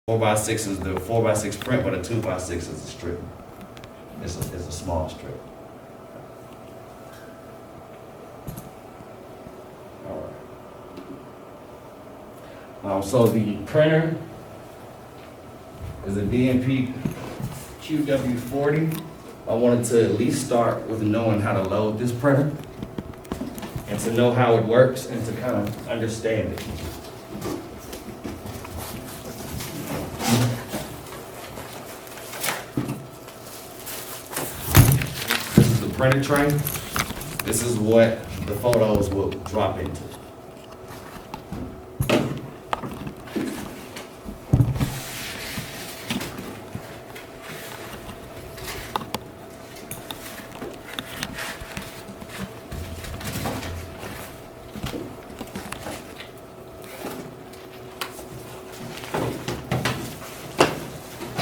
4x6 is the 4x6 print, but a 2x6 is a strip. It's a small strip. All right. So the printer is a DMP QW40. I wanted to at least start with knowing how to load this printer and to know how it works and to kind of understand it. This is the printer tray. This is what the photos will drop into.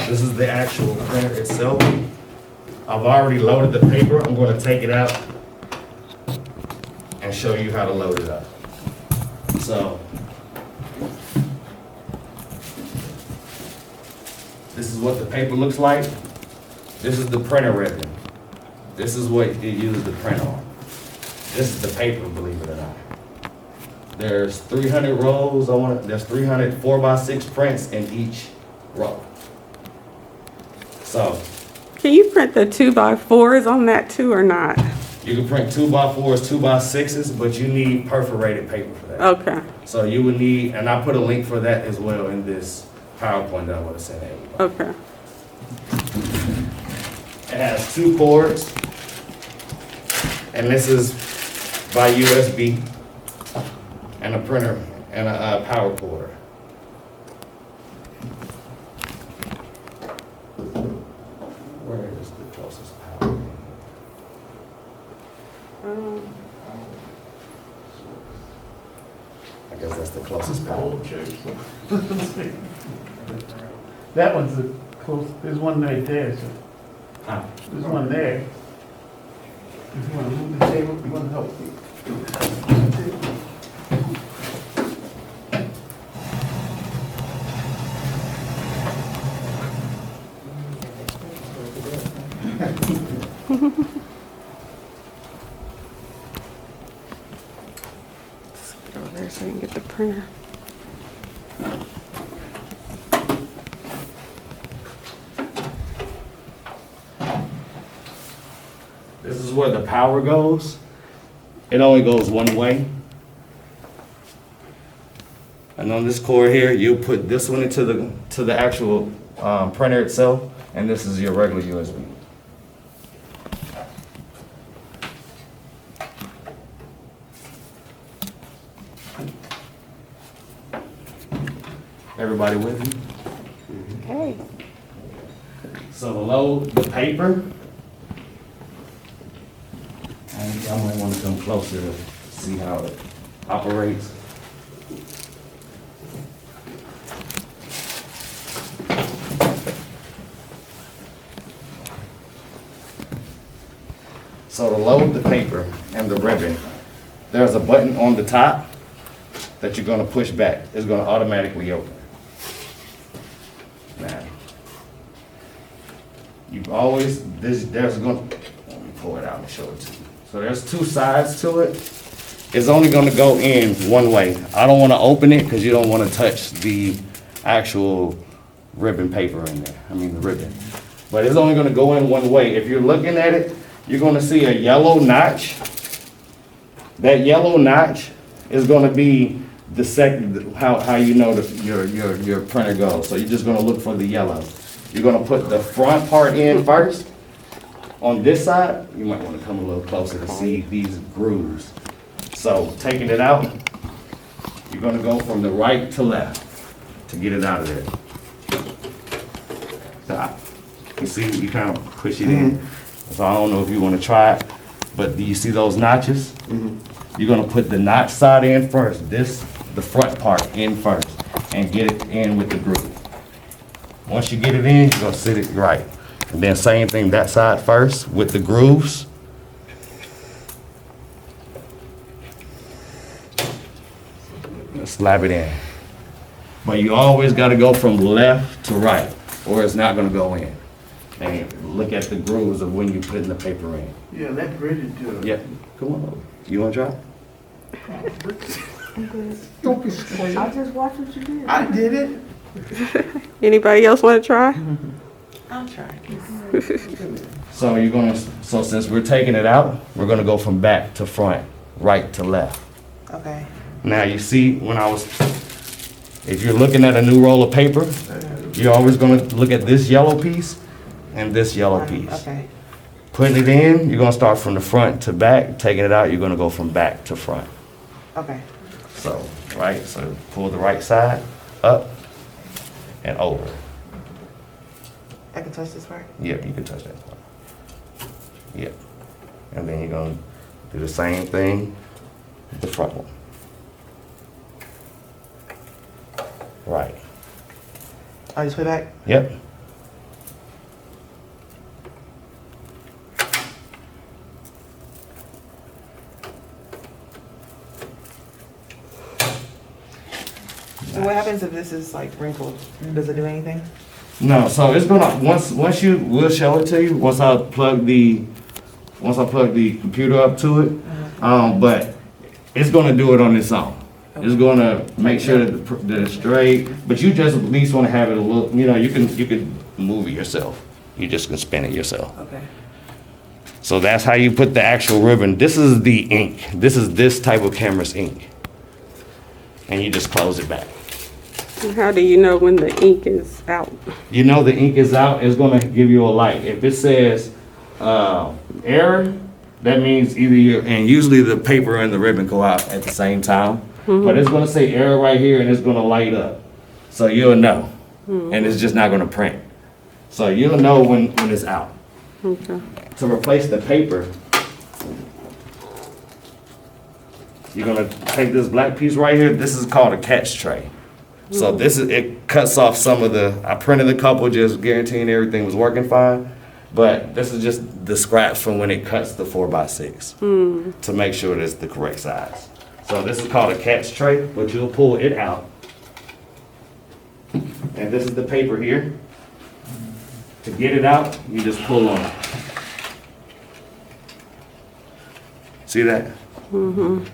This is the actual printer itself. I've already loaded the paper. I'm going to take it out and show you how to load it up. So, this is what the paper looks like. This is the printer ribbon. This is what you use to print on. This is the paper, believe it or not. There's 300 rows. There's 300 4x6 prints in each row. So, can you print the 2x4s on that too or not? you can print 2x4s, 2x6s, but you need perforated paper for that. Okay. So you would need, and I put a link for that as well in this PowerPoint that I want to send everybody. Okay. It has 2 cords, and this is by USB, and a printer, and a power cord. Where is the closest power? I guess that's the closest power. That one's the close, there's one right there, so, Huh? there's one there. If you wanna move the table, you wanna help me? Let's get over there so I can get the printer. This is where the power goes. It only goes one way. And on this cord here, you put this one into the actual printer itself, and this is your regular USB. Everybody with me? Okay. So to load the paper, and I might want to come closer to see how it operates. So to load the paper and the ribbon, there's a button on the top that you're going to push back. It's going to automatically open. Now, you always, there's going to, let me pull it out and show it to you. So there's 2 sides to it. It's only going to go in one way. I don't want to open it because you don't want to touch the actual ribbon paper in there. I mean the ribbon. But it's only going to go in one way. If you're looking at it, you're going to see a yellow notch. That yellow notch is going to be the second, how you know your printer goes. So you're just going to look for the yellow. You're going to put the front part in first. On this side, you might want to come a little closer to see these grooves. So taking it out, you're going to go from the right to left to get it out of there. Stop. You see, you kind of push it in. So I don't know if you want to try it, but do you see those notches? You're going to put the notch side in first, the front part in first, and get it in with the groove. Once you get it in, you're going to sit it right. And then same thing that side first with the grooves. Slap it in. But you always gotta go from left to right, or it's not gonna go in. And look at the grooves of when you putting the paper in. Yeah, that's ready to. Yeah, come on over. You wanna try? Don't be scared. I just watched what you did. I did it. Anybody else want to try? I'll try. So you're gonna, so since we're taking it out, we're gonna go from back to front, right to left. Okay. Now, you see, when I was, if you're looking at a new roll of paper, you're always gonna look at this yellow piece and this yellow piece. Okay. Putting it in, you're gonna start from the front to back. Taking it out, you're gonna go from back to front. Okay. So, right, so pull the right side up and over. I can touch this part? Yep, you can touch that part. Yep. And then you're gonna do the same thing with the front one. Right. Oh, just put it back? Yep. And what happens if this is like wrinkled? Does it do anything? No, so it's gonna, once you, we'll show it to you, once I plug the computer up to it. But it's gonna do it on its own. It's gonna make sure that it's straight, but you just at least wanna have it a little, you know, you can move it yourself. You just can spin it yourself. Okay. So that's how you put the actual ribbon. This is the ink. This is this type of camera's ink. And you just close it back. How do you know when the ink is out? You know the ink is out, it's gonna give you a light. If it says, error, that means either you're, and usually the paper and the ribbon go out at the same time. But it's gonna say error right here and it's gonna light up. So you'll know. And it's just not gonna print. So you'll know when it's out. Okay. To replace the paper, you're gonna take this black piece right here. This is called a catch tray. So this is, it cuts off some of the, I printed a couple just guaranteeing everything was working fine. But this is just the scraps from when it cuts the 4x6 to make sure it's the correct size. So this is called a catch tray, but you'll pull it out. And this is the paper here. To get it out, you just pull on it. See that? And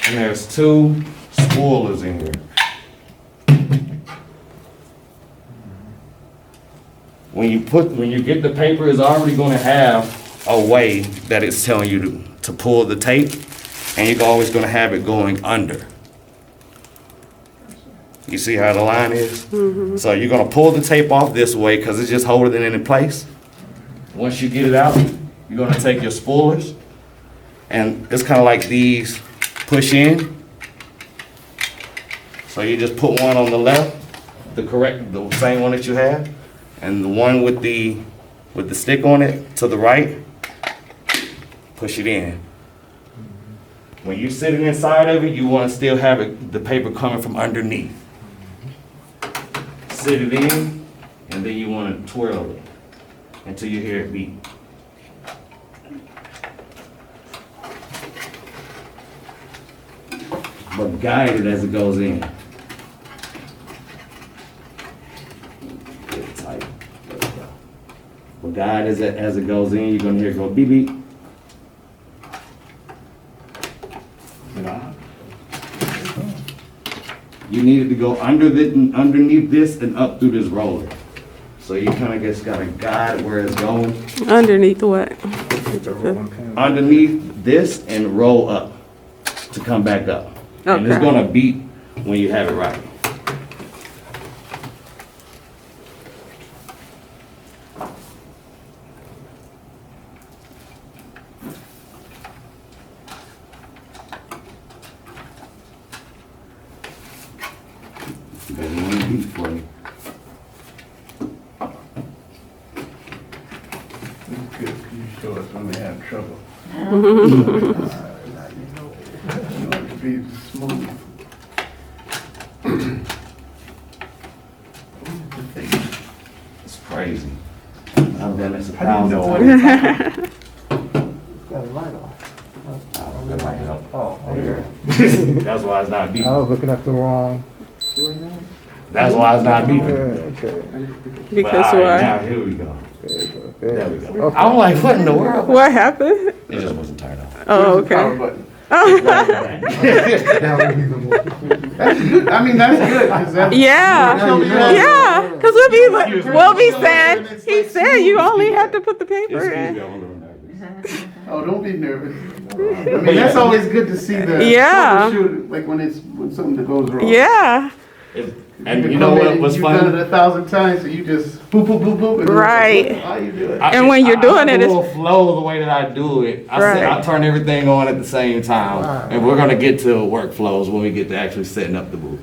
there's two spoilers in here. When you get the paper, it's already gonna have a way that it's telling you to pull the tape, and you're always gonna have it going under. You see how the line is? So you're gonna pull the tape off this way because it's just holding it in place. Once you get it out, you're gonna take your spoilers, and it's kind of like these push in. So you just put one on the left, the same one that you have, and the one with the stick on it to the right, push it in. When you're sitting inside of it, you want to still have the paper coming from underneath. Sit it in, and then you want to twirl it until you hear it beep. But guide it as it goes in. Get it tight. There we go. But guide as it goes in, you're gonna hear it go beep beep. You need it to go underneath this and up through this roller. So you kind of just gotta guide where it's going. Underneath what? Underneath this and roll up to come back up. And it's Okay. gonna beep when you have it right. Better than it beep for you. It's good, 'cause you show us when we have trouble. You want it to be smooth. It's crazy. I've done this a How do you thousand know what times. it's got a light on? That might help. Oh, There. That's why it's not beeping. I was looking at the wrong. That's why it's not beeping. Okay. But Because all right, why? now here we go. There we go. Okay. I'm like, what in the world? What happened? It just wasn't turned on. Oh, Where's the power okay. button? I mean, that's good. 'Cause that's- Yeah, yeah. Because we'll be saying, he said you only have to put the paper Excuse me, in. I'm a little nervous. Oh, don't be nervous. I mean, that's always good to see the Yeah. troubleshoot, like when something goes wrong. Yeah, And you know what was You've done funny? it 1,000 times, so you just boop, boop, boop, boop. And Right. How you do it? And when you're doing it, it it's- will flow the way that I do it. I said Right. I turn everything on at the same time, and we're gonna get to workflows when we get to actually setting up the booth.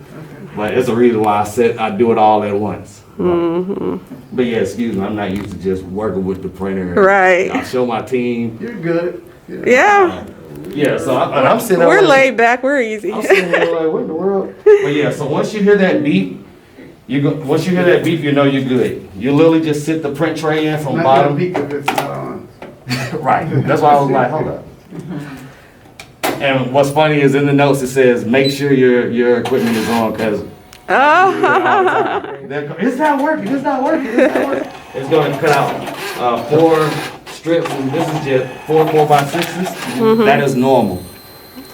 But it's a reason why I do it all at once. But yeah, excuse me, I'm not used to just working with the printer. Right. I show my team. You're good. yeah. Yeah, so I'm sitting there. We're like- laid back, we're easy. I'm sitting there like, what in the world? But yeah, so once you hear that beep, once you hear that beep, you know you're good. You literally just sit the print tray in from Not bottom. gonna peek if it's not on. Right. That's why I was like, hold up. And what's funny is in the notes it says, make sure your equipment is on because Oh, it's not working. It's not working. It's not working. It's going to cut out 4 strips, and this is just 4 4x6s. That is normal.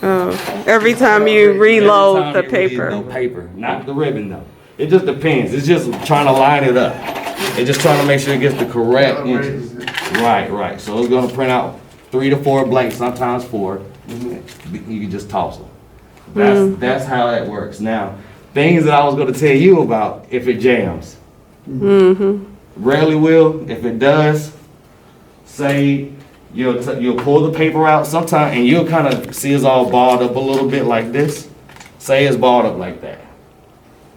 oh. Every time you reload the Every time you paper. reload paper, not the ribbon though. It just depends. It's just trying to line it up. It's just trying to make sure it gets the correct inches. Right. So it's going to print out 3 to 4 blanks, sometimes 4. You can just toss them. That's how that works. Now, things that I was going to tell you about if it jams. Rarely will. If it does, say you'll pull the paper out sometime, and you'll kind of see it's all balled up a little bit like this. Say it's balled up like that.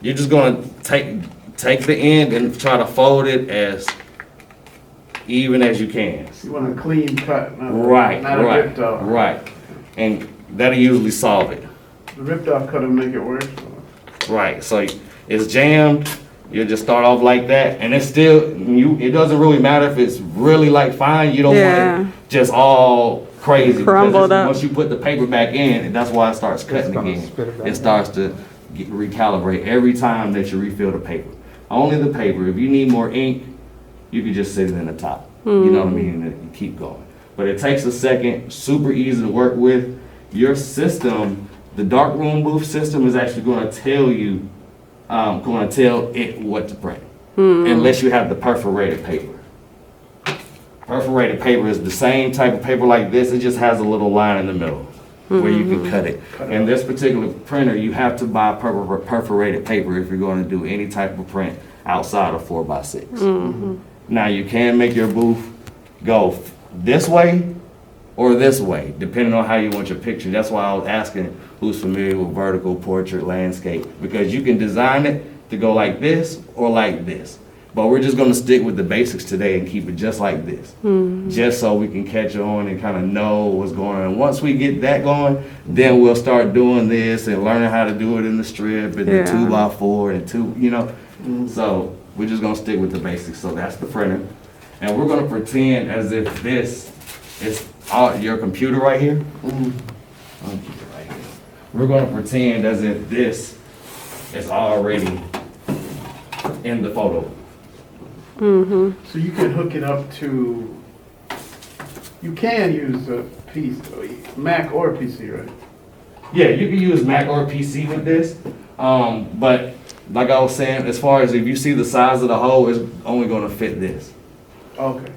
You're just going to take the end and try to fold it as even as you can. You want a clean cut, not a ripped off. Right. And that'll usually solve it. The ripped off cut will make it worse. Right. So it's jammed. You just start off like that, and it's still it doesn't really matter if it's really like fine. You don't want it just all crazy. because Crumbled up. Once you put the paper back in, and that's why it starts cutting gonna again. spit it back It starts to recalibrate every time that you refill the paper. Only the paper. If you need more ink, you can just sit it in the top. You know what I mean? And you keep going. But it takes a second. Super easy to work with. Your system, the darkroom booth system, is actually going to tell you, going to tell it what to print, unless you have the perforated paper. Perforated paper is the same type of paper like this. It just has a little line in the middle where you can cut it. And this particular printer, you have to buy perforated paper if you're going to do any type of print outside of 4x6. Now you can make your booth go this way or this way, depending on how you want your picture. That's why I was asking who's familiar with vertical, portrait, landscape, because you can design it to go like this or like this. But we're just gonna stick with the basics today and keep it just like this. Just so we can catch on and kind of know what's going on. Once we get that going, then we'll start doing this and learning how to do it in the strip and the 2x4 and 2, So we're just gonna stick with the basics. So that's the printer. And we're gonna pretend as if this is your computer right here. I'll keep it right here. We're gonna pretend as if this is already in the photo. So you can hook it up to, you can use a Mac or PC, right? Yeah, you can use Mac or PC with this. But like I was saying, as far as if you see the size of the hole, it's only gonna fit this. Okay,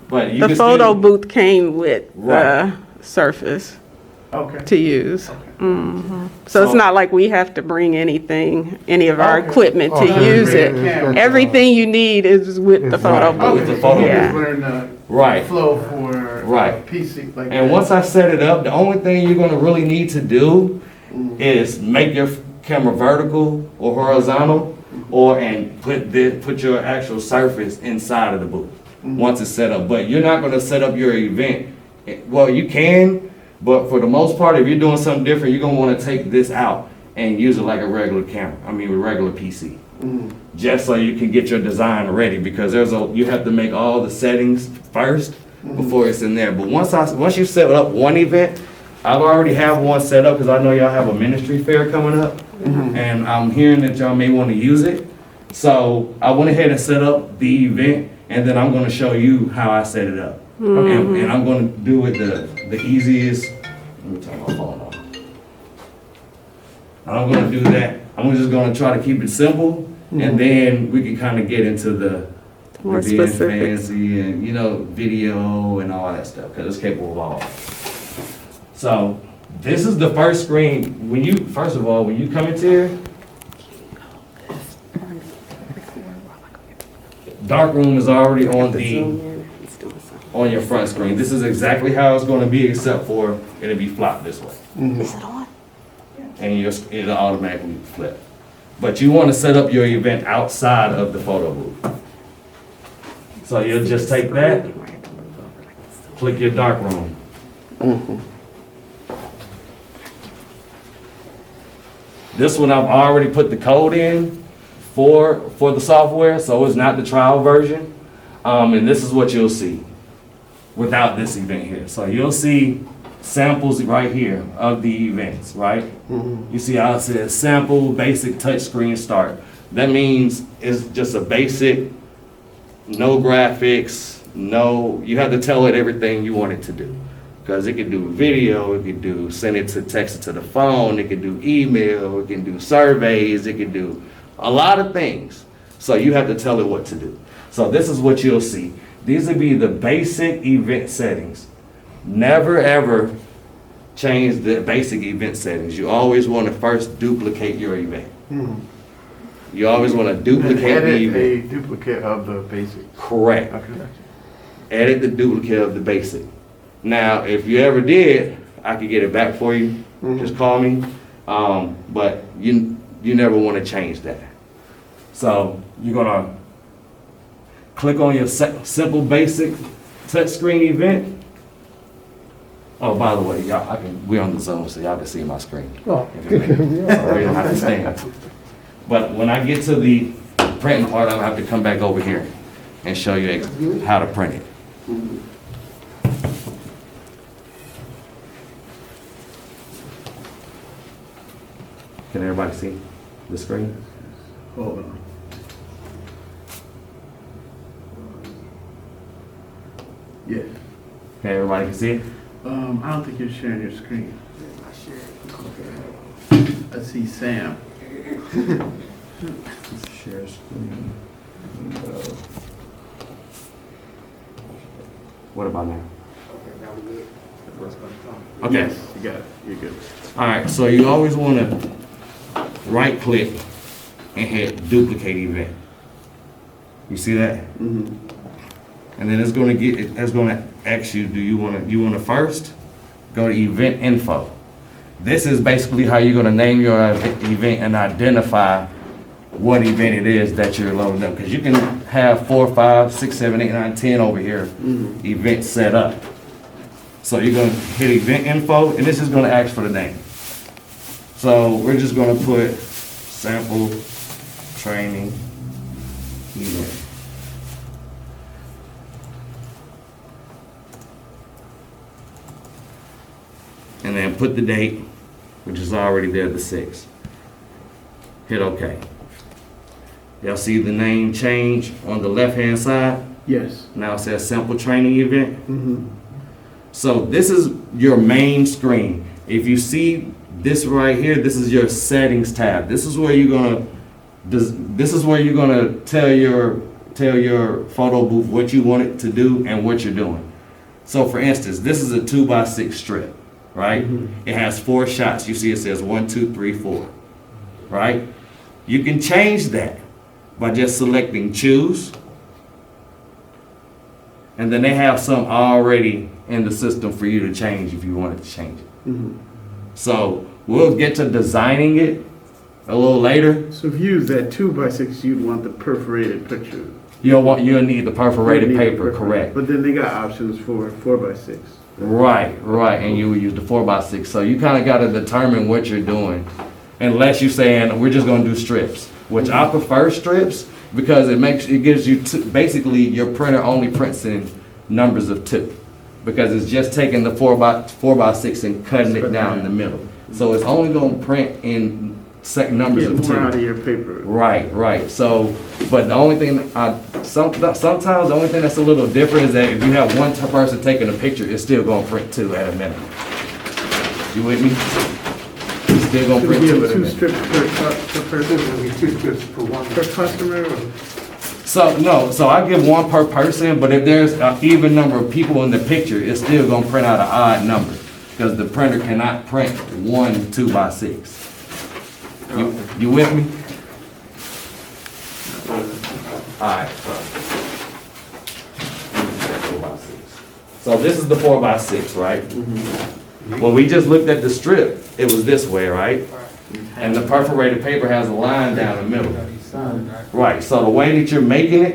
But you The can photo still, booth came with Right. the Surface okay. to use. Okay. So it's So- not like we have to bring any of our Okay. equipment to Oh, use great. it. Yeah. Everything you need is with the It's photo right. booth. With the Okay, photo so you booth. just learn the Right. flow for Right. PC, like And that. once I set it up, the only thing you're gonna really need to do is make your camera vertical or horizontal, and put your actual surface inside of the booth once it's set up. But you're not gonna set up your event. Well, you can, but for the most part, if you're doing something different, you're gonna wanna take this out and use it like a regular camera. I mean, a regular PC. Just so you can get your design ready, because you have to make all the settings first before it's in there. But once you set up one event, I've already have one set up because I know y'all have a ministry fair coming up. and I'm hearing that y'all may want to use it. So I went ahead and set up the event, and then I'm going to show you how I set it up. And I'm going to do it the easiest. Let me turn my phone off. I'm going to do that. I'm just going to try to keep it simple, and then we can kind of get into the More being specifics. fancy and, you know, video and all that stuff, because it's capable of all. So this is the first screen. First of all, when you come into here, darkroom is already on your front screen. This is exactly how it's going to be, except for it'll be flopped this way. Is it on? And it'll automatically flip. But you want to set up your event outside of the photo booth. So you'll just take that, click your darkroom. This one I've already put the code in for the software, so it's not the trial version. And this is what you'll see without this event here. So you'll see samples right here of the events, right? You see how it says sample basic touchscreen start. That means it's just a basic, no graphics, you have to tell it everything you want it to do. Because it can do video, it can send it to text it to the phone, it can do email, it can do surveys, it can do a lot of things. So you have to tell it what to do. So this is what you'll see. These will be the basic event settings. Never ever change the basic event settings. You always want to first duplicate your event. You always want to duplicate the Edit event. a duplicate of the basic. Correct. Okay. Edit the duplicate of the basic. Now, if you ever did, I could get it back for you. Just call me. But you never want to change that. So you're gonna click on your simple basic touchscreen event. Oh, by the way, y'all, we're on the Zoom, so y'all can see my screen. Oh. So we don't have to stand. But when I get to the printing part, I'll have to come back over here and show you how to print it. Can everybody see the screen? Hold on. Yeah. Okay, everybody can see it? I don't think you're sharing your screen. I see Sam. Share screen. What about now? Okay. Yes, you got it. You're good. All right, so you always want to right click and hit duplicate event. You see that? Mm-hmm. And then it's going to ask you, do you want to first go to event info. This is basically how you're going to name your event and identify what event it is that you're loading up. Because you can have 4, 5, 6, 7, 8, 9, 10 over here events set up. So you're going to hit event info, and this is going to ask for the name. So we're just going to put sample training event. And then put the date, which is already there, the 6th. Hit OK. Y'all see the name change on the left-hand side? Yes. Now it says sample training event. Mm-hmm. So this is your main screen. If you see this right here, this is your settings tab. This is where you're gonna tell your photo booth what you want it to do and what you're doing. So for instance, this is a 2x6 strip, right? It has 4 shots. You see it says 1, 2, 3, 4, right? You can change that by just selecting choose. And then they have some already in the system for you to change if you wanted to change it. So we'll get to designing it a little later. So if you use that 2x6, you'd want the perforated picture. You'll need the perforated You'd need paper, perforated. correct? But then they got options for 4x6. Right, and you will use the 4x6. So you kind of got to determine what you're doing, unless you're saying we're just going to do strips, which I prefer strips because it gives you basically your printer only prints in numbers of 2, because it's just taking the 4x6 and cutting it down in the middle. So it's only going to print in second numbers Get of more out of two. your paper. Right. So, but the only thing, sometimes the only thing that's a little different is that if you have one person taking a picture, it's still gonna print two at a minimum. You with me? It's still gonna Should print we two have at a two minimum. strips per person, There's gonna be 2 strips per one. per customer? Or? So, no, so I give one per person, but if there's an even number of people in the picture, it's still gonna print out an odd number. Because the printer cannot print one 2x6. You with me? Alright. So this is the 4x6, right? When we just looked at the strip, it was this way, right? And the perforated paper has a line down the middle. Right, so the way that you're making it,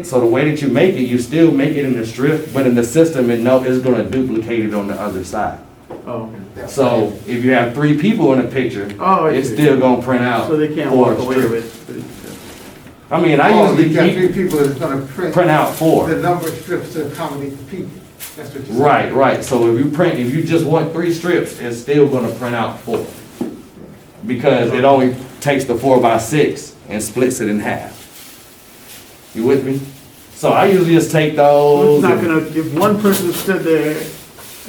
you still make it in the strip, but in the system, it's gonna duplicate it on the other side. Oh, So if you have 3 people in a picture, Oh, I it's see. still gonna print out. so they can't 4 walk away strips. with it. I mean, I Oh, you usually got 3 keep, people that's gonna print out 4. the number of strips to accommodate the people. That's what you're saying. Right, so if you just want 3 strips, it's still gonna print out 4. Because it only takes the 4x6 and splits it in half. You with me? So I usually just take So those. it's not and- gonna, if one person stood there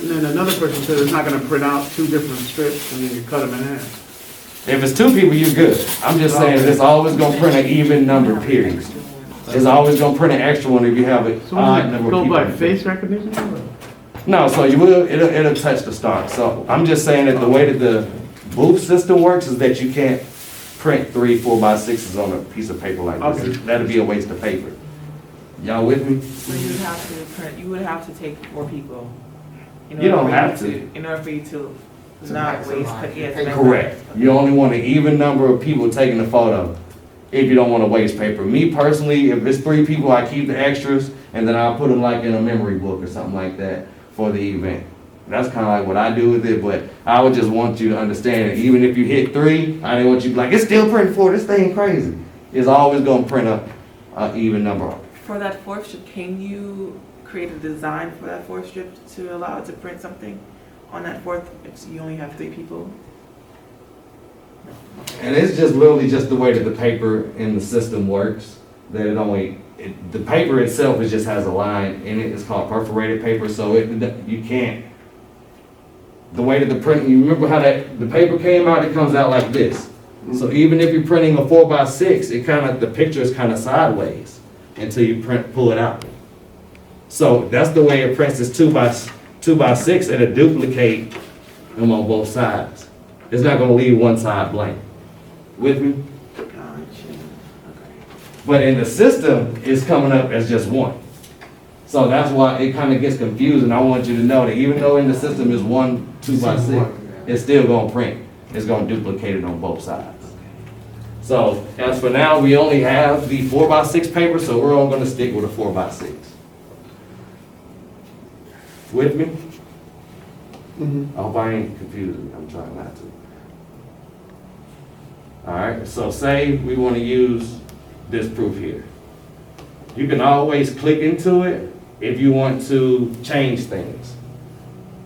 and then another person stood, it's not gonna print out 2 different strips and then you cut them in half. If it's 2 people, you're good. I'm just saying it's always gonna print an even number, period. It's always gonna print an extra one if you have an So odd will number it of go people. by in the face recognition? No, so it'll touch the start. So I'm just saying that the way that the booth system works is that you can't print 3 4x6s on a piece of paper like this. Okay. That'd be a waste of paper. Y'all with me? So you would have to take 4 people. in You order don't for have to. In order for you to To not maximize waste, your yeah. to paper. maximize. Correct. You only want an even number of people taking the photo if you don't want to waste paper. Me personally, if it's 3 people, I keep the extras and then I'll put them like in a memory book or something like that for the event. That's kind of like what I do with it, but I would just want you to understand that even if you hit 3, I didn't want you to be like, it's still printing 4, this thing crazy. It's always gonna print a even number. For that 4th strip, can you create a design for that 4th strip to allow it to print something on that 4th, if you only have 3 people? And it's just literally just the way that the paper in the system works, that the paper itself just has a line in it. It's called perforated paper, so you can't. The way that the print, you remember how the paper came out? It comes out like this. So even if you're printing a 4x6, the picture is kind of sideways until you pull it out. So that's the way it prints. Is 2x6, it'll duplicate them on both sides. It's not gonna leave one side blank. With me? Gotcha. Okay. But in the system, it's coming up as just 1. So that's why it kind of gets confusing. I want you to know that even though in the system is 1 2x6, it's still gonna print. It's gonna duplicate it on both sides. So as for now, we only have the 4x6 paper, so we're all gonna stick with a 4x6. With me? I hope I ain't confusing. I'm trying not to. All right, so say we want to use this proof here. You can always click into it if you want to change things.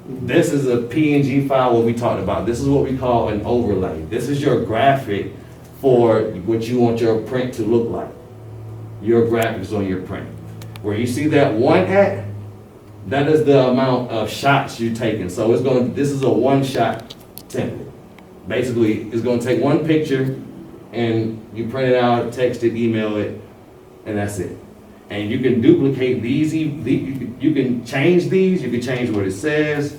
This is a PNG file, what we talked about. This is what we call an overlay. This is your graphic for what you want your print to look like. Your graphics on your print. Where you see that 1 at, that is the amount of shots you're taking. So this is a 1-shot template. Basically, it's gonna take 1 picture and you print it out, text it, email it, and that's it. And you can duplicate these, you can change these, you can change what it says,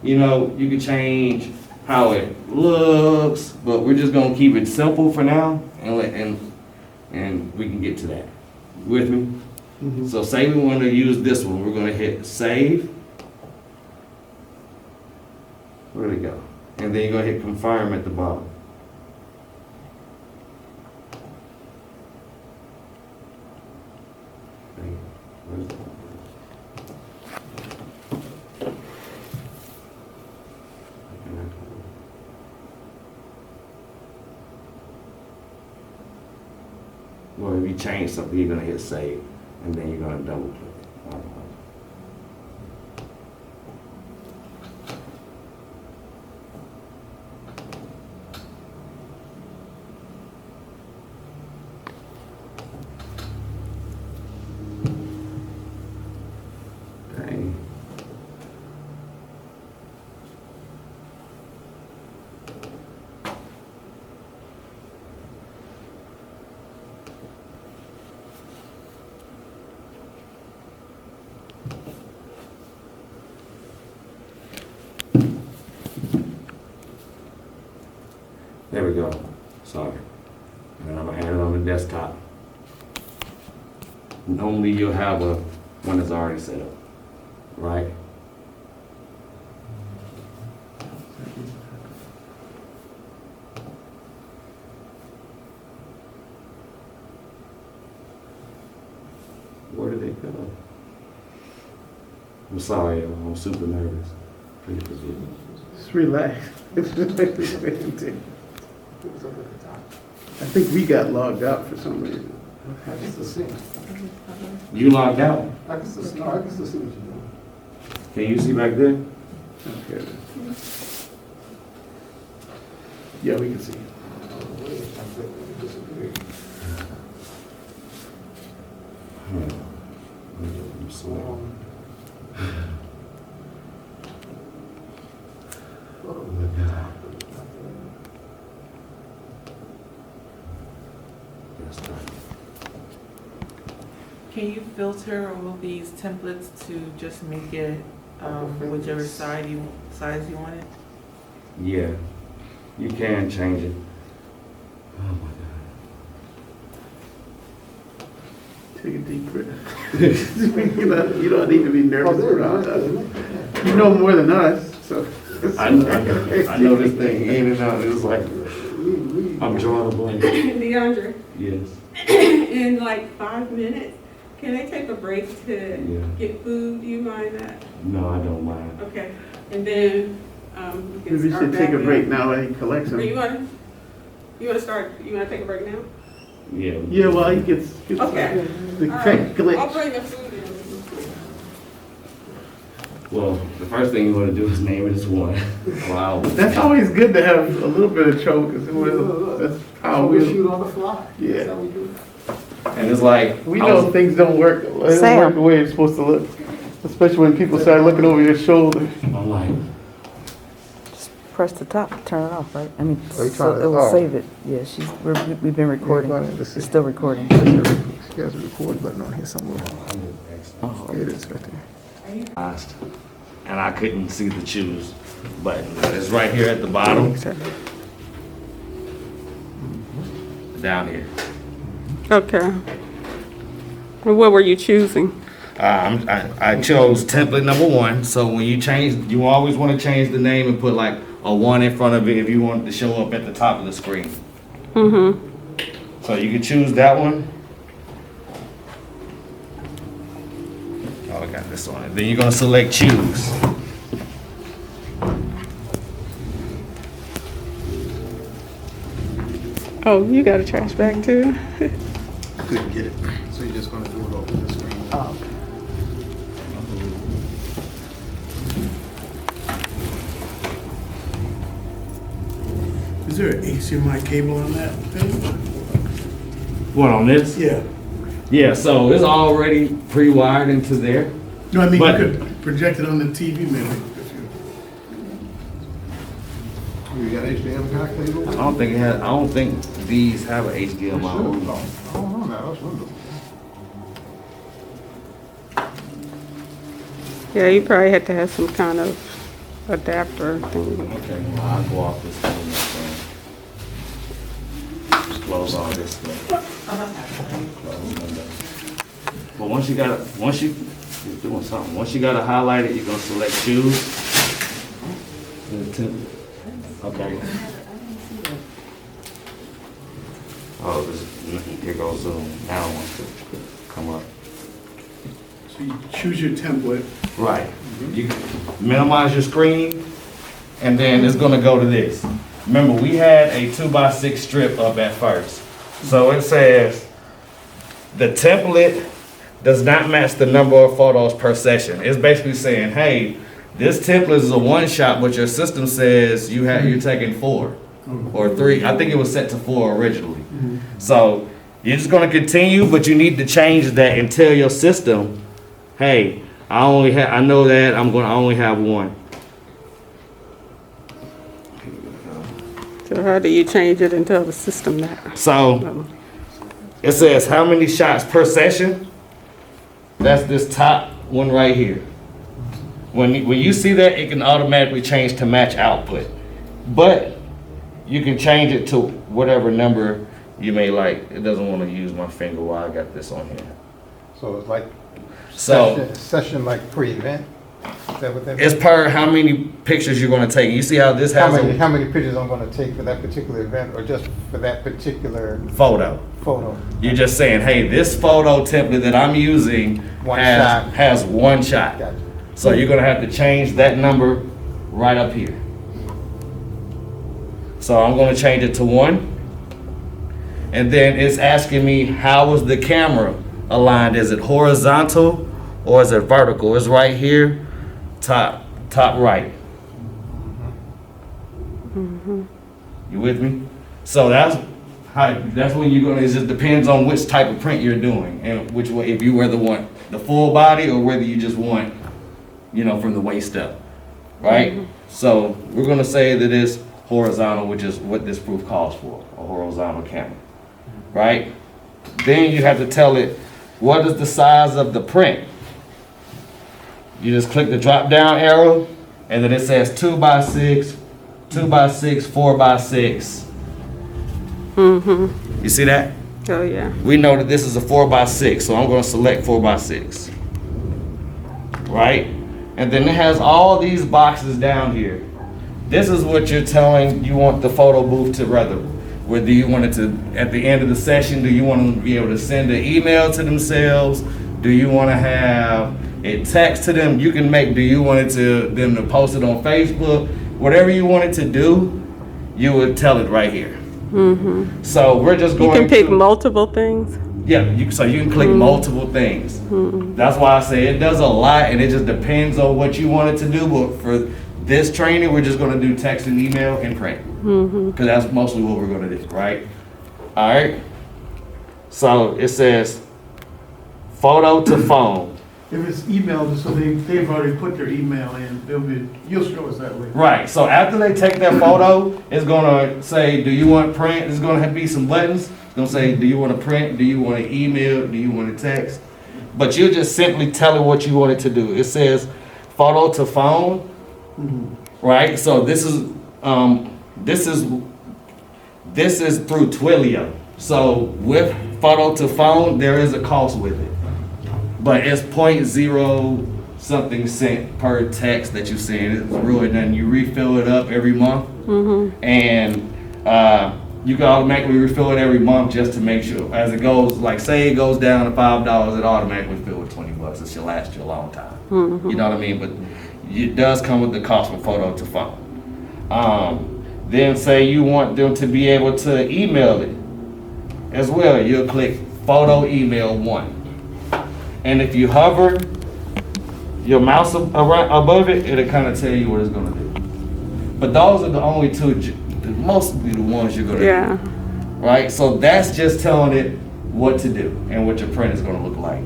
you can change how it looks, but we're just gonna keep it simple for now and we can get to that. With me? So say we want to use this one, we're gonna hit save. Where'd it go? And then you're gonna hit confirm at the bottom. Where's the button? Well, if you change something, you're gonna hit save, and then you're gonna double click it. There we go. Sorry. And I'm gonna add it on the desktop. Normally you'll have one that's already set up, right? Where did they go? I'm sorry, I'm super nervous. Pretty position. Just relax. I think we got logged out for some reason. I can still see. You logged out. I can still see what you're doing. Can you see back there? Okay. Yeah, we can see. Oh, wait, I think we disappeared. I'm sorry. Can you filter all these templates to just make it whichever size you want it? Yeah, you can change it. Oh my Take a deep breath. You don't need to be nervous around us. You know more than us, so. God. I know this thing in and out. It was like, I'm drawing a blank. DeAndre, Yes. in like 5 minutes, can I take a break to Yeah. get food? Do you mind that? No, I don't mind. Okay, and then, we can Maybe we start should take a back break up. now and he collects Or you them. wanna take a break now? Yeah. Yeah, well, he gets Okay. the All tech right, I'll glitch. bring the food in. Well, the first thing you want to do is name it as one. Wow. That's always good to have a little bit of trouble, because that's how We we, shoot on the fly. Yeah. That's how we do it. And it's like, we I know was- things don't work, they don't Sam. work the way it's supposed to look. Especially when people start looking over your shoulder. I'm like, Press the top, turn it off, right? I mean, Oh, you so trying to- it will oh. save it. Yeah, we've been recording. It's still recording. She has a record button on here somewhere. Oh, It is right there. asked, and I couldn't see the choose button. It's right here at the bottom, down here. Okay. And what were you choosing? I chose template number 1. So when you change, you always want to change the name and put like a 1 in front of it if you want it to show up at the top of the screen. Mm-hmm. So you can choose that one. Oh, I got this one. Then you're gonna select choose. Oh, you got a trash bag too? I couldn't get it, so you're just gonna do it over the screen. oh, okay. Is there an HDMI cable on that thing? What, on this? Yeah. Yeah, so it's already pre-wired into there. No, I mean, But- you could project it on the TV maybe. if you- You got HDMI cable? I don't think these have an It HDMI. should. on them. I don't know now, that's wonderful. Yeah, you probably had to have some kind of adapter thing. Okay, well, I'll go off this one. Just close all this stuff. But once you got you're doing something. Once you got it highlighted, you're gonna select choose. Okay. Oh, here goes Zoom. Now it wants to come up. So you choose your template. Right. You minimize your screen, and then it's gonna go to this. Remember, we had a 2x6 strip up at first. So it says, the template does not match the number of photos per session. It's basically saying, hey, this template is a one shot, but your system says you're taking 4 or 3. I think it was set to 4 originally. So you're just gonna continue, but you need to change that and tell your system, hey, I know that I only have 1. So how do you change it and tell the system that? So it says how many shots per session. That's this top one right here. When you see that, it can automatically change to match output. But you can change it to whatever number you may like. It doesn't want to use my finger while I got this on here. So it's like So session like pre-event? Is that what that it's means? per how many pictures you're going to take. You see how this has How many pictures I'm gonna take for that particular event or just for that particular a photo. photo? You're just saying, hey, this photo template that I'm using One shot. has one shot. Gotcha. So you're gonna have to change that number right up here. So I'm gonna change it to 1. And then it's asking me, how is the camera aligned? Is it horizontal or is it vertical? It's right here, top right. You with me? So that's when you're gonna, it just depends on which type of print you're doing and which way, if you whether want the full body or whether you just want, from the waist up, right? So we're gonna say that it's horizontal, which is what this proof calls for, a horizontal camera, right? Then you have to tell it, what is the size of the print? You just click the drop down arrow and then it says 2x6, 2x6, 4x6. You see that? Oh, yeah. We know that this is a 4x6, so I'm going to select 4x6. Right? And then it has all these boxes down here. This is what you're telling you want the photo booth to rather. Whether you want it to, at the end of the session, do you want them to be able to send an email to themselves? Do you want to have it text to them? You can make, do you want them to post it on Facebook? Whatever you want it to do, you would tell it right here. So we're just You going can pick to, multiple things. yeah, so you can click multiple things. That's why I say it does a lot and it just depends on what you want it to do. But for this training, we're just going to do text and email and print. Because that's mostly what we're going to do, right? All right. So it says photo to phone. If it's emailed, so they've already put their email in, you'll show us that later. Right, so after they take their photo, it's gonna say, do you want print? There's gonna be some buttons. It's gonna say, do you want to print? Do you want to email? Do you want to text? But you're just simply telling what you want it to do. It says photo to phone, right? So this is through Twilio. So with photo to phone, there is a cost with it. But it's 0.0 something cent per text that you send. It's really nothing. You refill it up every month, and you can automatically refill it every month just to make sure. As it goes, like say it goes down to $5, it automatically fill with $20. It should last you a long time. You know what I mean? But it does come with the cost of photo to phone. Then say you want them to be able to email it as well. You'll click photo email 1. And if you hover your mouse above it, it'll kind of tell you what it's going to do. But those are the only two, mostly the ones you're going to do. Right? So that's just telling it what to do and what your print is going to look like.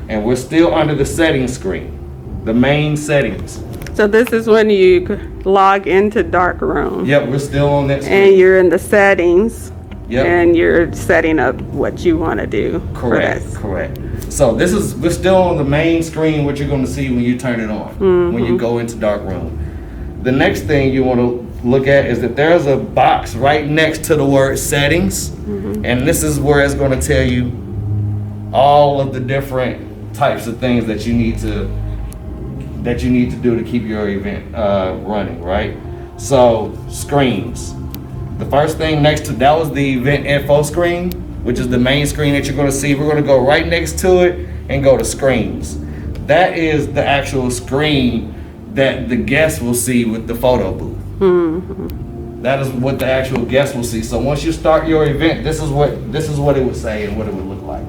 And we're still under the settings screen, the main settings. So this is when you log into Darkroom. Yep, we're still on that screen. And you're in the settings. Yep. And you're setting up what you want to do. Correct. So we're still on the main screen, what you're going to see when you turn it on, when you go into Darkroom. The next thing you want to look at is that there's a box right next to the word settings, and this is where it's going to tell you all of the different types of things that you need to do to keep your event running, right? So screens. The first thing next to that was the event info screen, which is the main screen that you're going to see. We're going to go right next to it and go to screens. That is the actual screen that the guests will see with the photo booth. That is what the actual guests will see. So once you start your event, this is what it would say and what it would look like.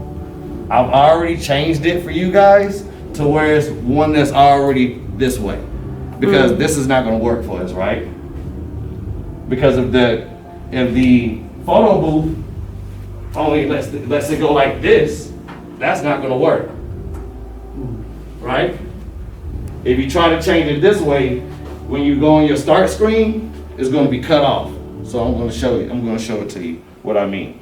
I've already changed it for you guys to where it's one that's already this way, because this is not going to work for us, right? Because if the photo booth only lets it go like this, that's not going to work, right? If you try to change it this way, when you go on your start screen, it's going to be cut off. So I'm going to show you. I'm going to show it to you what I mean.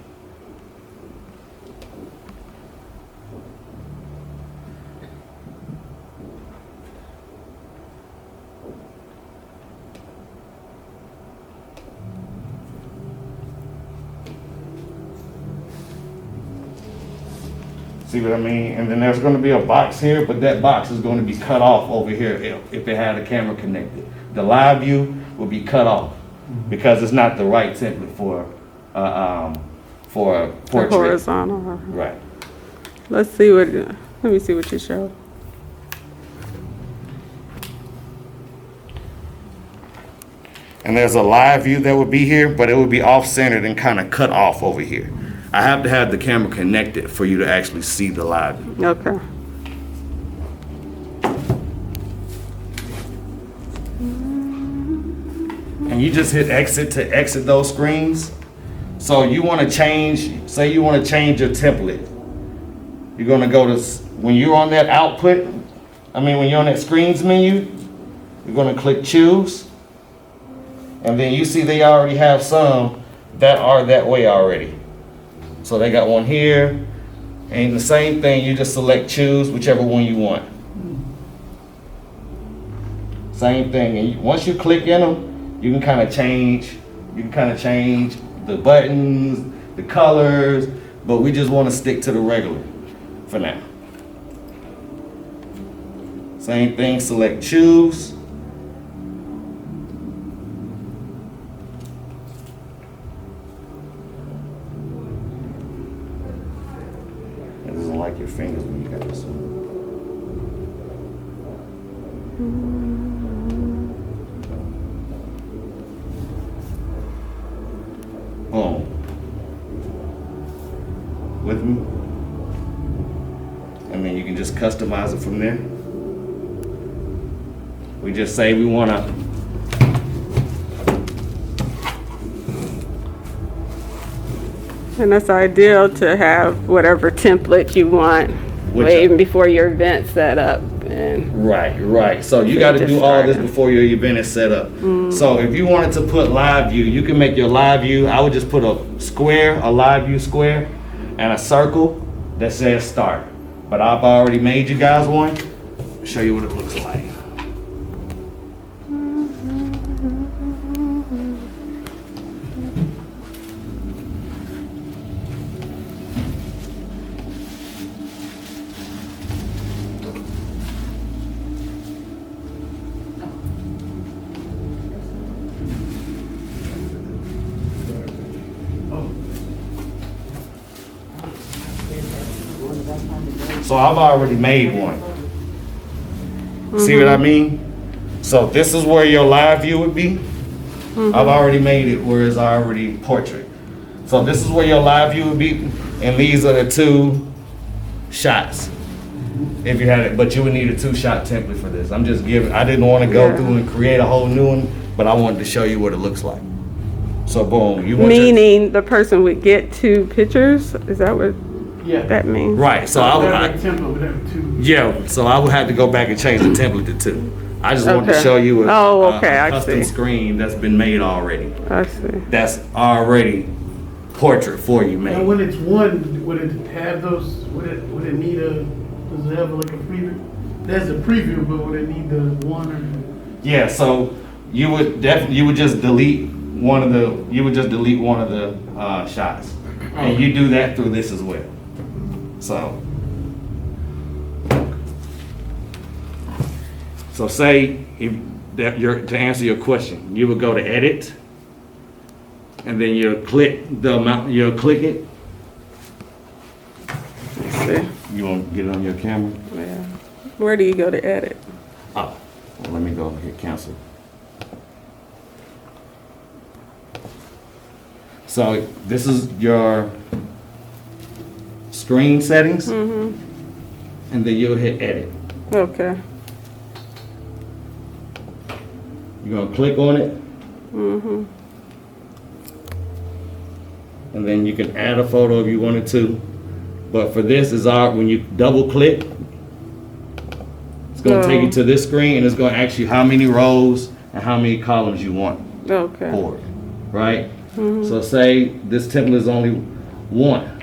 See what I mean? And then there's gonna be a box here, but that box is gonna be cut off over here if it had a camera connected. The live view will be cut off because it's not the right template for a The portrait. horizontal. Right. Let's see what, let me see what you show. And there's a live view that would be here, but it would be off-centered and kind of cut off over here. I have to have the camera connected for you to actually see the live view. Okay. And you just hit exit to exit those screens. So you want to change, say you want to change your template. You're going to go to, when you're on that output, when you're on that screens menu, you're going to click choose. And then you see they already have some that are that way already. So they got one here. And the same thing, you just select choose, whichever one you want. Same thing. And once you click in them, you can kind of change the buttons, the colors, but we just want to stick to the regular for now. Same thing, select choose. It doesn't like your fingers when you got this one. Boom. With me? And then you can just customize it from there. We just say we want to And it's ideal to have whatever template you want way before your event set up. And Right. So you got to do all this before your event is set up. So if you wanted to put live view, you can make your live view. I would just put a square, a live view square, and a circle that says start. But I've already made you guys one. I'll show you what it looks like. So I've already made one. See what I mean? So this is where your live view would be. I've already made it where it's already portrait. So this is where your live view would be, and these are the two shots. If you had it, but you would need a 2-shot template for this. I'm just giving, I didn't want to go through and create a whole new one, but I wanted to show you what it looks like. So boom, you want meaning the person would get 2 pictures? Is that what that means? Right, so I would, template would have 2. yeah, so I would have to go back and change the template to 2. I just wanted to show you a I custom see. screen that's been made already. I see. That's already portrait for you Now, made. when it's one, would it have those? Would it need a? Does it have like a preview? There's a preview, but would it need the one or? Yeah, so you would just delete one of the shots, and you do that through this as well. So say to answer your question, you would go to edit, and then you'll click the amount. You'll click it. Let's see. You want to get it on your camera? Yeah. Where do you go to edit? Oh, well, let me go hit cancel. So this is your screen settings, and then you'll hit edit. Okay. You're gonna click on it, and then you can add a photo if you wanted to. But for this is when you double click, it's gonna take you to this screen, and it's gonna ask you how many rows and how many columns you want Okay. for it, right? So say this template is only 1.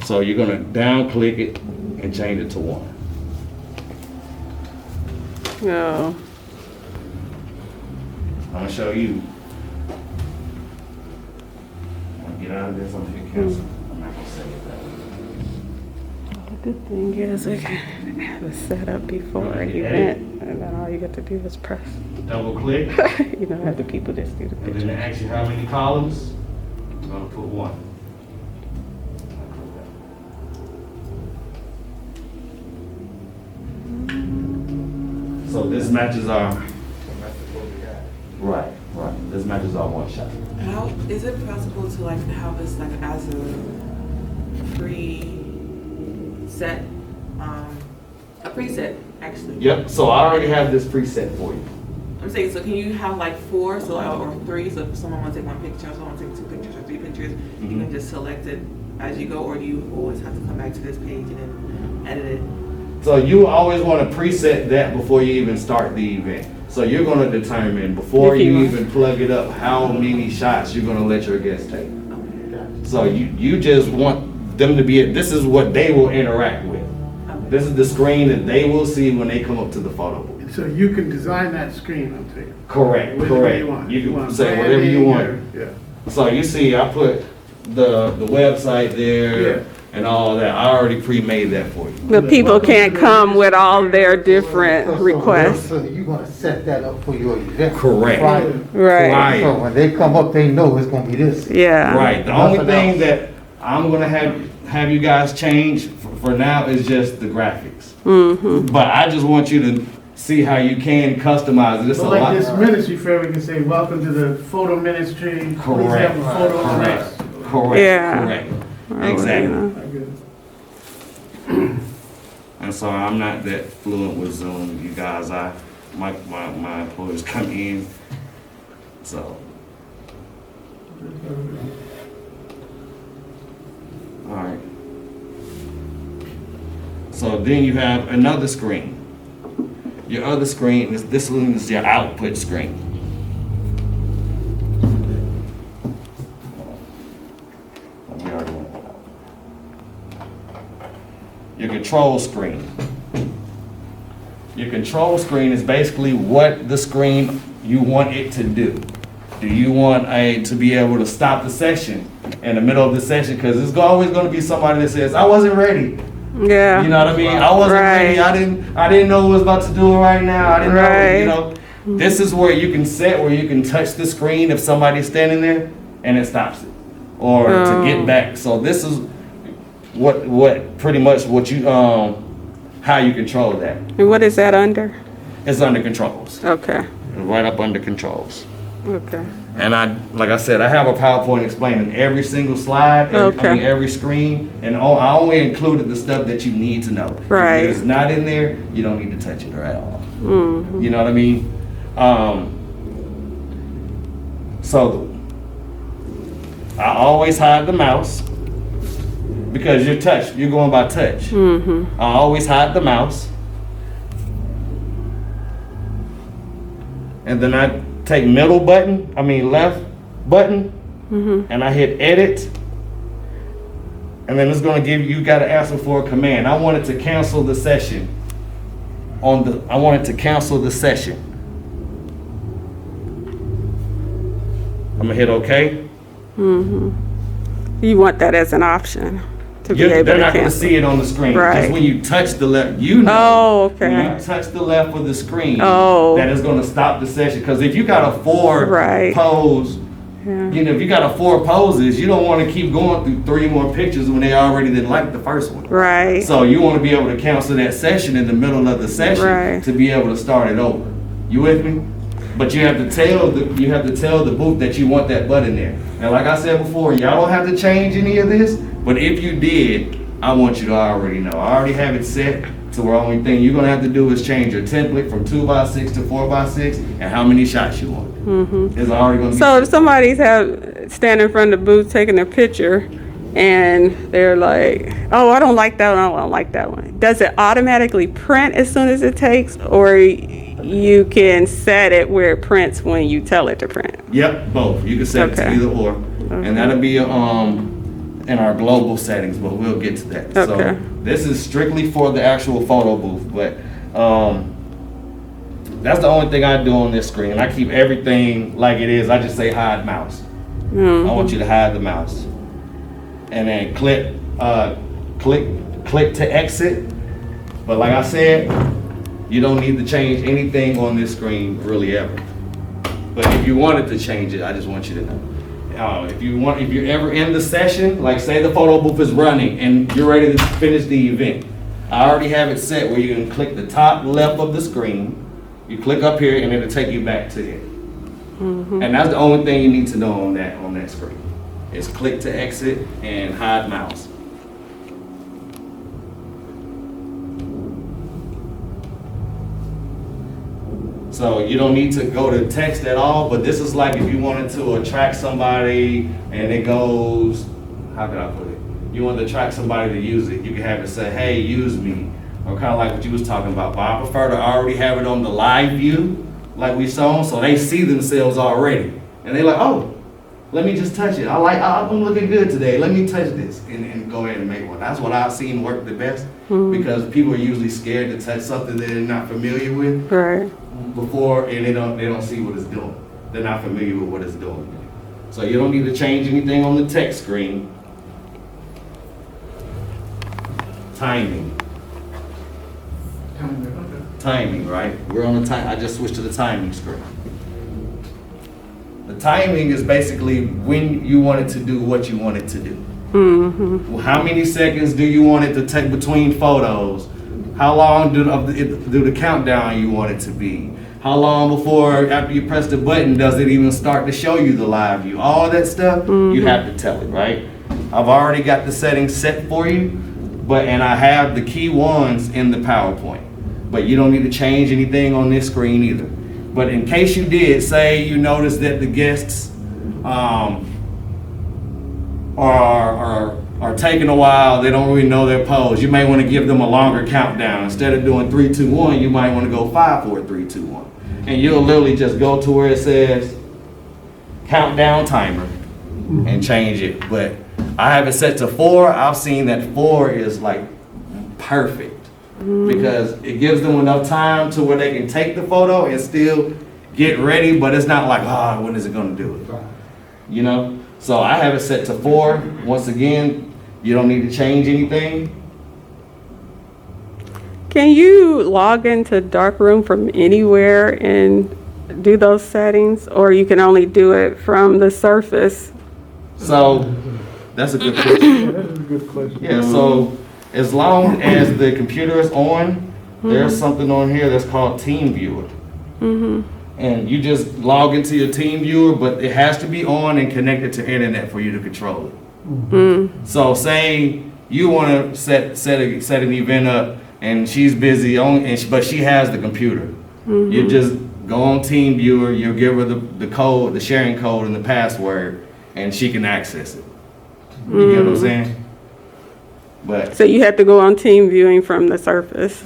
So you're gonna down click it and change it to 1. No. I'm gonna show you. I'm gonna get out of this, I'm gonna hit cancel. I'm not gonna save it that way. Good thing is we can have it set up before an event, and then all you got to do is press. Double click, You know, have the people just do the and then picture. it asks you how many columns. I'm gonna put one. So this matches our, right, this matches our one shot. How, is it possible to like have this like as a preset, a preset actually? Yep, so I already have this preset for you. I'm saying, so can you have like four, so or three, so if someone wants to take one picture, someone wants to take two pictures or three pictures, you can just select it as you go, or do you always have to come back to this page and then edit it? So you always want to preset that before you even start the event. So you're going to determine before If you you want. even plug it up how many shots you're going to let your guests take. So you just want them to be, this is what they will interact with. This is the screen that they will see when they come up to the photo booth. So you can design that screen, I'm saying. Correct, Whatever correct. you want. You can want say whatever you branding want. or- Yeah. So you see, I put the website there Yeah. and all that. I already pre-made that for you. But people can't come with all their different requests. So you're gonna set that up for your event. Correct. Prior. Right, Right. So when they come up, they know it's gonna be this. yeah. Right. The only Nothing thing else. that I'm gonna have you guys change for now is just the graphics. Mm-hmm. But I just want you to see how you can customize it. It's a So like lot. this ministry fair, we can say, welcome to the photo ministry. Please Correct. have a photo on Correct. us. Correct. Yeah. Correct. Oh, Exactly. yeah. Good. And so I'm not that fluent with Zoom, you guys. My employees come in, so. All right. So then you have another screen. Your other screen is, this one is your output screen. We already went that out. Your control screen. Your control screen is basically what the screen you want it to do. Do you want to be able to stop the session in the middle of the session? Because there's always going to be somebody that says, I wasn't ready. Yeah. You know what I mean? I wasn't ready. Right. I didn't know what was about to do it right now. I didn't Right. know, This is where you can set, where you can touch the screen if somebody's standing there and it stops it. Or to get back. So this is what pretty much what you, how you control that. And what is that under? It's under controls. Okay, Right up under controls. okay. And like I said, I have a PowerPoint explaining every single slide, Okay. every screen, and I only included the stuff that you need to know. Right. If it's not in there, you don't need to touch it at all. Mm-hmm. You know what I mean? So I always hide the mouse because you're going by touch. Mm-hmm. I always hide the mouse. And then I take left button, and I hit edit. And then it's gonna give you gotta answer for a command. I want it to cancel the session. I want it to cancel the session. I'm gonna hit OK. You want that as an option to be able They're to not gonna cancel. see it on the screen. Right. Just when you touch the left, you know. Oh, okay. When you touch the left of the screen, Oh. that is gonna stop the session. Because if you got a 4 Right. pose, Yeah. if you got a 4 poses, you don't want to keep going through 3 more pictures when they already didn't like the first one. Right. So you want to be able to cancel that session in the middle of the session Right. to be able to start it over. You with me? But you have to tell the booth that you want that button there. And like I said before, y'all don't have to change any of this. But if you did, I want you to already know. I already have it set to where only thing you're gonna have to do is change your template from 2x6 to 4x6 and how many shots you want. It's already gonna be. So if somebody's standing in front of the booth taking their picture and they're like, oh, I don't like that one, I don't like that one. Does it automatically print as soon as it takes, or you can set it where it prints when you tell it to print? Yep, both. You can set it to Okay. either or. And that'll be in our global settings, but we'll get to that. Okay. So this is strictly for the actual photo booth, but that's the only thing I do on this screen. I keep everything like it is. I just say hide mouse. I want you to hide the mouse. And then click click to exit. But like I said, you don't need to change anything on this screen really ever. But if you wanted to change it, I just want you to know. If you're ever in the session, like say the photo booth is running and you're ready to finish the event, I already have it set where you can click the top left of the screen, you click up here and it'll take you back to it. And that's the only thing you need to know on that screen. Is click to exit and hide mouse. So you don't need to go to text at all, but this is like if you wanted to attract somebody and it goes, how can I put it? You want to attract somebody to use it, you can have it say, hey, use me. Or kind of like what you was talking about. But I prefer to already have it on the live view, like we saw, so they see themselves already. And they're like, oh, let me just touch it. I'm looking good today. Let me touch this and go ahead and make one. That's what I've seen work the best because people are usually scared to touch something that they're not familiar with. Right. Before, and they don't see what it's doing. They're not familiar with what it's doing. So you don't need to change anything on the text screen. Timing. Timing, right? We're on the time. I just switched to the timing screen. The timing is basically when you want it to do what you want it to do. Well, how many seconds do you want it to take between photos? How long do the countdown you want it to be? How long before, after you press the button, does it even start to show you the live view? All that stuff, you have to tell it, right? I've already got the settings set for you, and I have the key ones in the PowerPoint. But you don't need to change anything on this screen either. But in case you did, say you noticed that the guests are taking a while, they don't really know their pose, you may want to give them a longer countdown. Instead of doing 3, 2, 1, you might want to go 5, 4, 3, 2, 1. And you'll literally just go to where it says countdown timer and change it. But I have it set to 4. I've seen that 4 is like perfect because it gives them enough time to where they can take the photo and still get ready, but it's not like, when is it going to do it? You know? So I have it set to 4. Once again, you don't need to change anything. Can you log into Darkroom from anywhere and do those settings, or you can only do it from the Surface? So that's a good question. That is a good question. Yeah, so as long as the computer is on, there's something on here that's called Team Viewer. And you just log into your Team Viewer, but it has to be on and connected to internet for you to control it. So say you want to set an event up and she's busy, but she has the computer. You just go on Team Viewer, you'll give her the code, the sharing code and the password, and she can access it. You get what I'm saying? But So you have to go on Team Viewing from the Surface.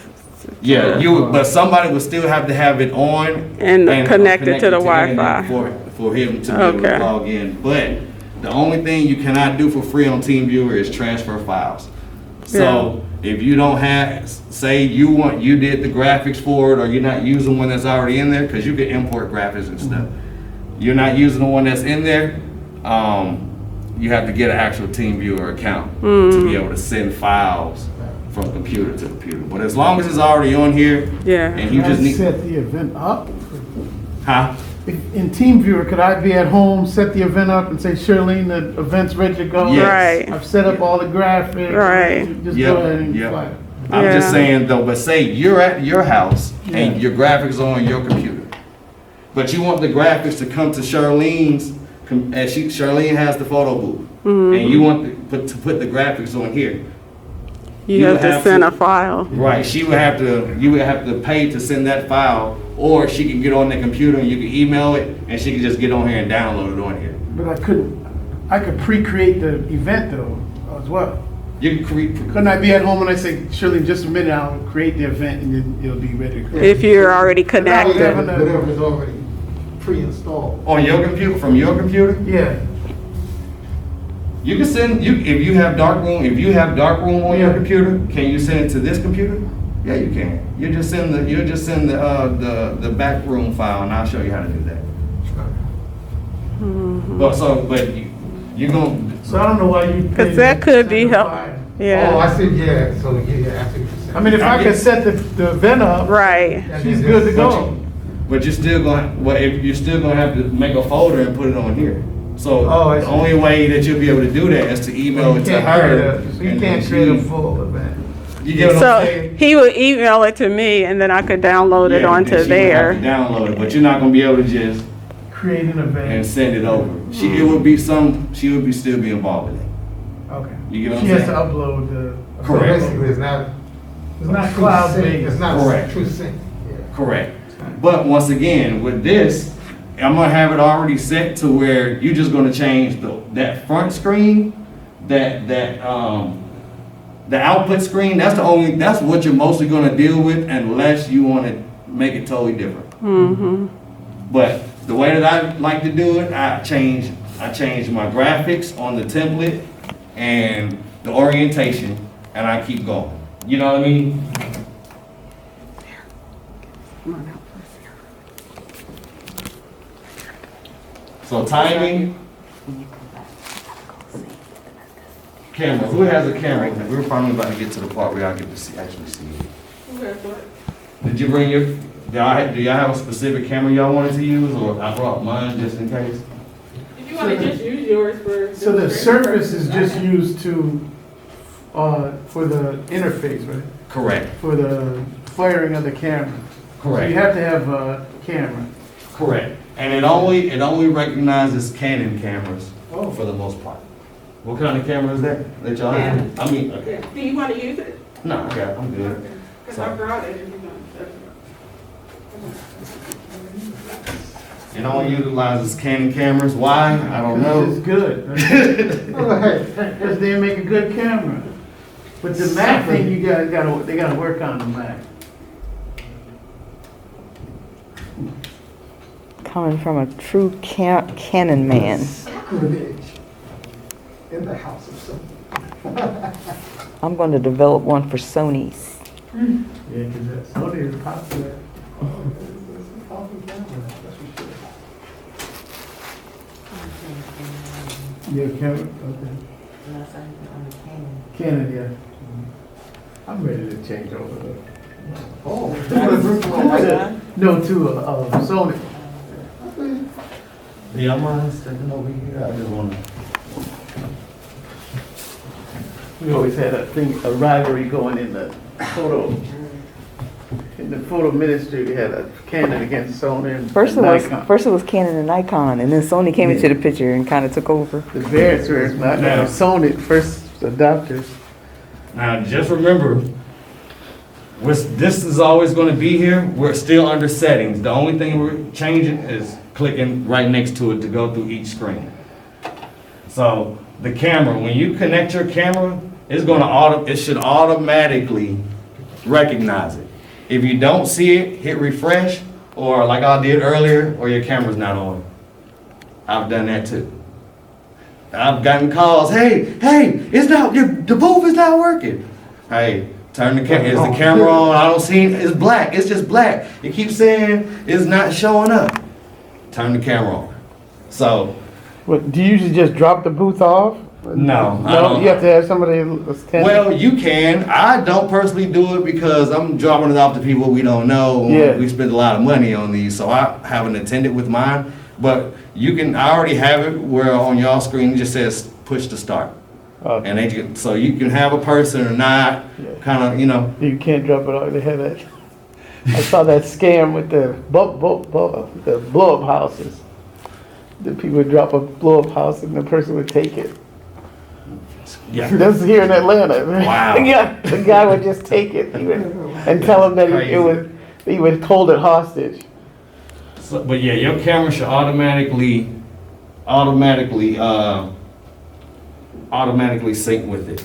yeah, but somebody would still have to have it on And connected to the internet Wi-Fi. for him to be able to log in. But the only thing you cannot do for free on TeamViewer is transfer files. So if you don't have, say you did the graphics for it, or you're not using one that's already in there, because you can import graphics and stuff. You're not using the one that's in there. You have to get an actual TeamViewer account to be able to send files from computer to computer. But as long as it's already on here, and you just need set the event up. huh? In TeamViewer, could I be at home, set the event up, and say, Shirlene, the event's ready to go? Yes. Right. I've set up all the graphics. Right. Just go ahead and fly it. I'm just Yeah. saying though, but say you're at your house and your graphics are on your computer, but you want the graphics to come to Charlene's, as Charlene has the photo booth, and you want to put the graphics on here. You have to send a file. Right, you would have to pay to send that file, or she can get on the computer and you can email it, and she can just get on here and download it on here. But I could pre-create the event though, as well. You can create. Couldn't I be at home and I say, Shirley, just a minute, I'll create the event and then it'll be ready to go? If you're already connected. Whatever's already pre-installed. On your computer, from your computer? Yeah. You can send, if you have Darkroom on your computer, can you send it to this computer? Yeah, you can. You just send the back room file, and I'll show you how to do that. But you're gonna. So I don't know why you. 'Cause that could be help. Yeah. Oh, I see, yeah, so, yeah, I see what you're saying. I mean, if I could set the event up, Right. she's good to go. But you're still gonna, well, if you're still gonna have to make a folder and put it on here. So Oh, I the see. only way that you'll be able to do that is to email it to her. So you and can't then create a she- full event. You get what I'm So saying? he would email it to me and then I could download it Yeah, onto then she would have there. to download it, but you're not gonna be able to just Create an and event. send it over. She would be still be involved with it. Okay. You get what She I'm has to saying? upload the. So Correct. basically, it's not. It's not a true cloud sync. based. It's not Correct. a true sync, yeah. Correct. But once again, with this, I'm gonna have it already set to where you're just gonna change that front screen, the output screen, that's what you're mostly gonna deal with unless you wanna make it totally different. But the way that I like to do it, I change my graphics on the template and the orientation, and I keep going. You know what I mean? So timing. Cameras, who has a camera? We're finally about to get to the part where I get to see, actually see it. Did you bring your, do y'all have a specific camera y'all wanted to use, or I brought mine just in case? If you want to just use yours for. So the surface is just used to, for the interface, right? Correct, For the firing of the camera. So you correct, have to have a camera. correct. And it only recognizes Canon cameras for the most part. What kind of camera is that y'all have? I mean, okay, Do you want to use it? no, I got it, I'm good. Because I brought it if you want. It only utilizes Canon cameras, why? I don't know. It's good. Because they make a good camera. But the Mac thing, they gotta work on the Mac. Coming from a true canon man. Sacrilege in the house of someone. I'm going to develop one for Sony's. Yeah, because that's Sony is popular. Yeah, camera, okay. Canon, yeah. I'm ready to change over. Oh. No, to Sony. Yeah, I'm on stepping over here, I just wanna. We always had a rivalry going in the photo ministry. We had a Canon against Sony and First it Nikon. was Canon and Nikon, and then Sony came into the picture and kind of took over. The parents were not Yeah. Sony first adopters. Now, just remember, this is always gonna be here, we're still under settings. The only thing we're changing is clicking right next to it to go through each screen. So, the camera, when you connect your camera, it should automatically recognize it. If you don't see it, hit refresh, or like I did earlier, or your camera's not on. I've done that too. I've gotten calls, hey, the booth is not working. Hey, turn the camera, is the camera on? I don't see it, it's black, it's just black. It keeps saying it's not showing up. Turn the camera on. So, What, do you usually just drop the booth off? no, I No, don't. you have to have somebody stand. Well, you can. I don't personally do it because I'm dropping it off to people we don't know. Yeah. We spend a lot of money on these, so I have an attendant with mine. But you can, I already have it where on y'all screen it just says push to start. Okay. And so you can have a person or not, Yeah. kind of, you know. You can't drop it off. They have that. I saw that scam with the blow-up houses. The people would drop a blow-up house and the person would take it. Yeah. That's here in Atlanta. Wow. Yeah, the guy would just take it and tell him that he would hold it hostage. So, but yeah, your camera should automatically sync with it.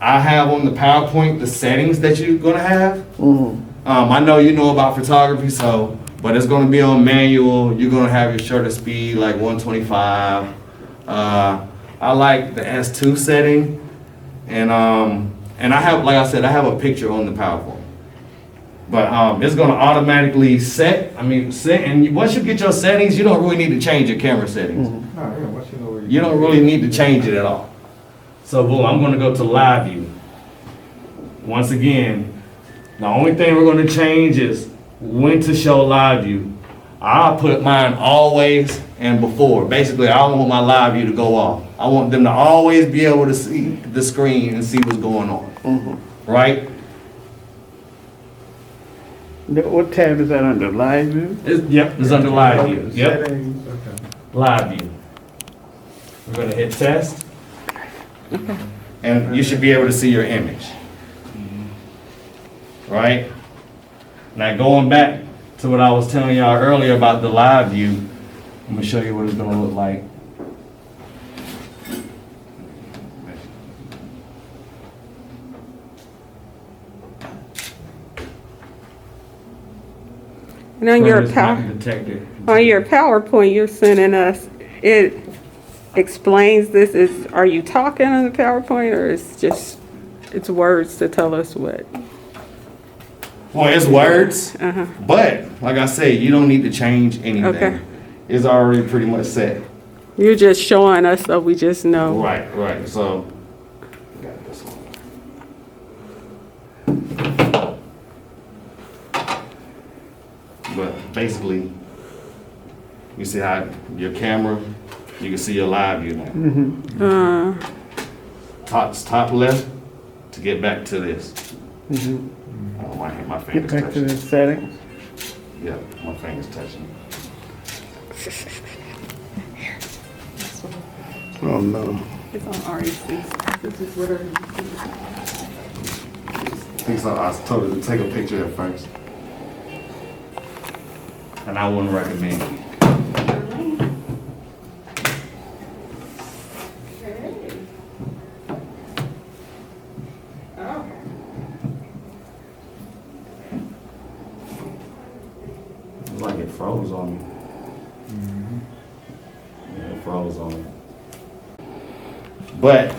I have on the PowerPoint the settings that you're gonna have. I know you know about photography, but it's gonna be on manual. You're gonna have your shutter speed like 125. I like the S2 setting, and I have, like I said, I have a picture on the PowerPoint. But it's gonna automatically set. And once you get your settings, you don't really need to change your camera settings. Oh, yeah, once you know where You don't really need to change it at all. So boom, I'm gonna go to live view. once again, the only thing we're gonna change is when to show live view. I'll put mine always and before. Basically, I don't want my live view to go off. I want them to always be able to see the screen and see what's going on. Right? What tab is that under? Live view? Yep, it's under live view. Yep, Settings. live view. We're gonna hit test. And you should be able to see your image. Right? Now going back to what I was telling y'all earlier about the live view, I'm gonna show you what it's gonna look like. And on your Printer's not detected. on your PowerPoint you're sending us, it explains this. Are you talking on the PowerPoint, or it's words to tell us what? Well, it's words, but like I said, you don't need to change anything. Okay. It's already pretty much set. You're just showing us so we just know. Right, so. Got this one. But basically, you see how your camera, you can see your live view now. Top left to get back to this. Oh, my Get finger's back to touching. the settings. Yeah, my finger's touching. Oh, no. It's on REC. This is what I think so. I was told her to take a picture at first. And I wouldn't recommend it. It's like it froze on me. Yeah, it froze on me. But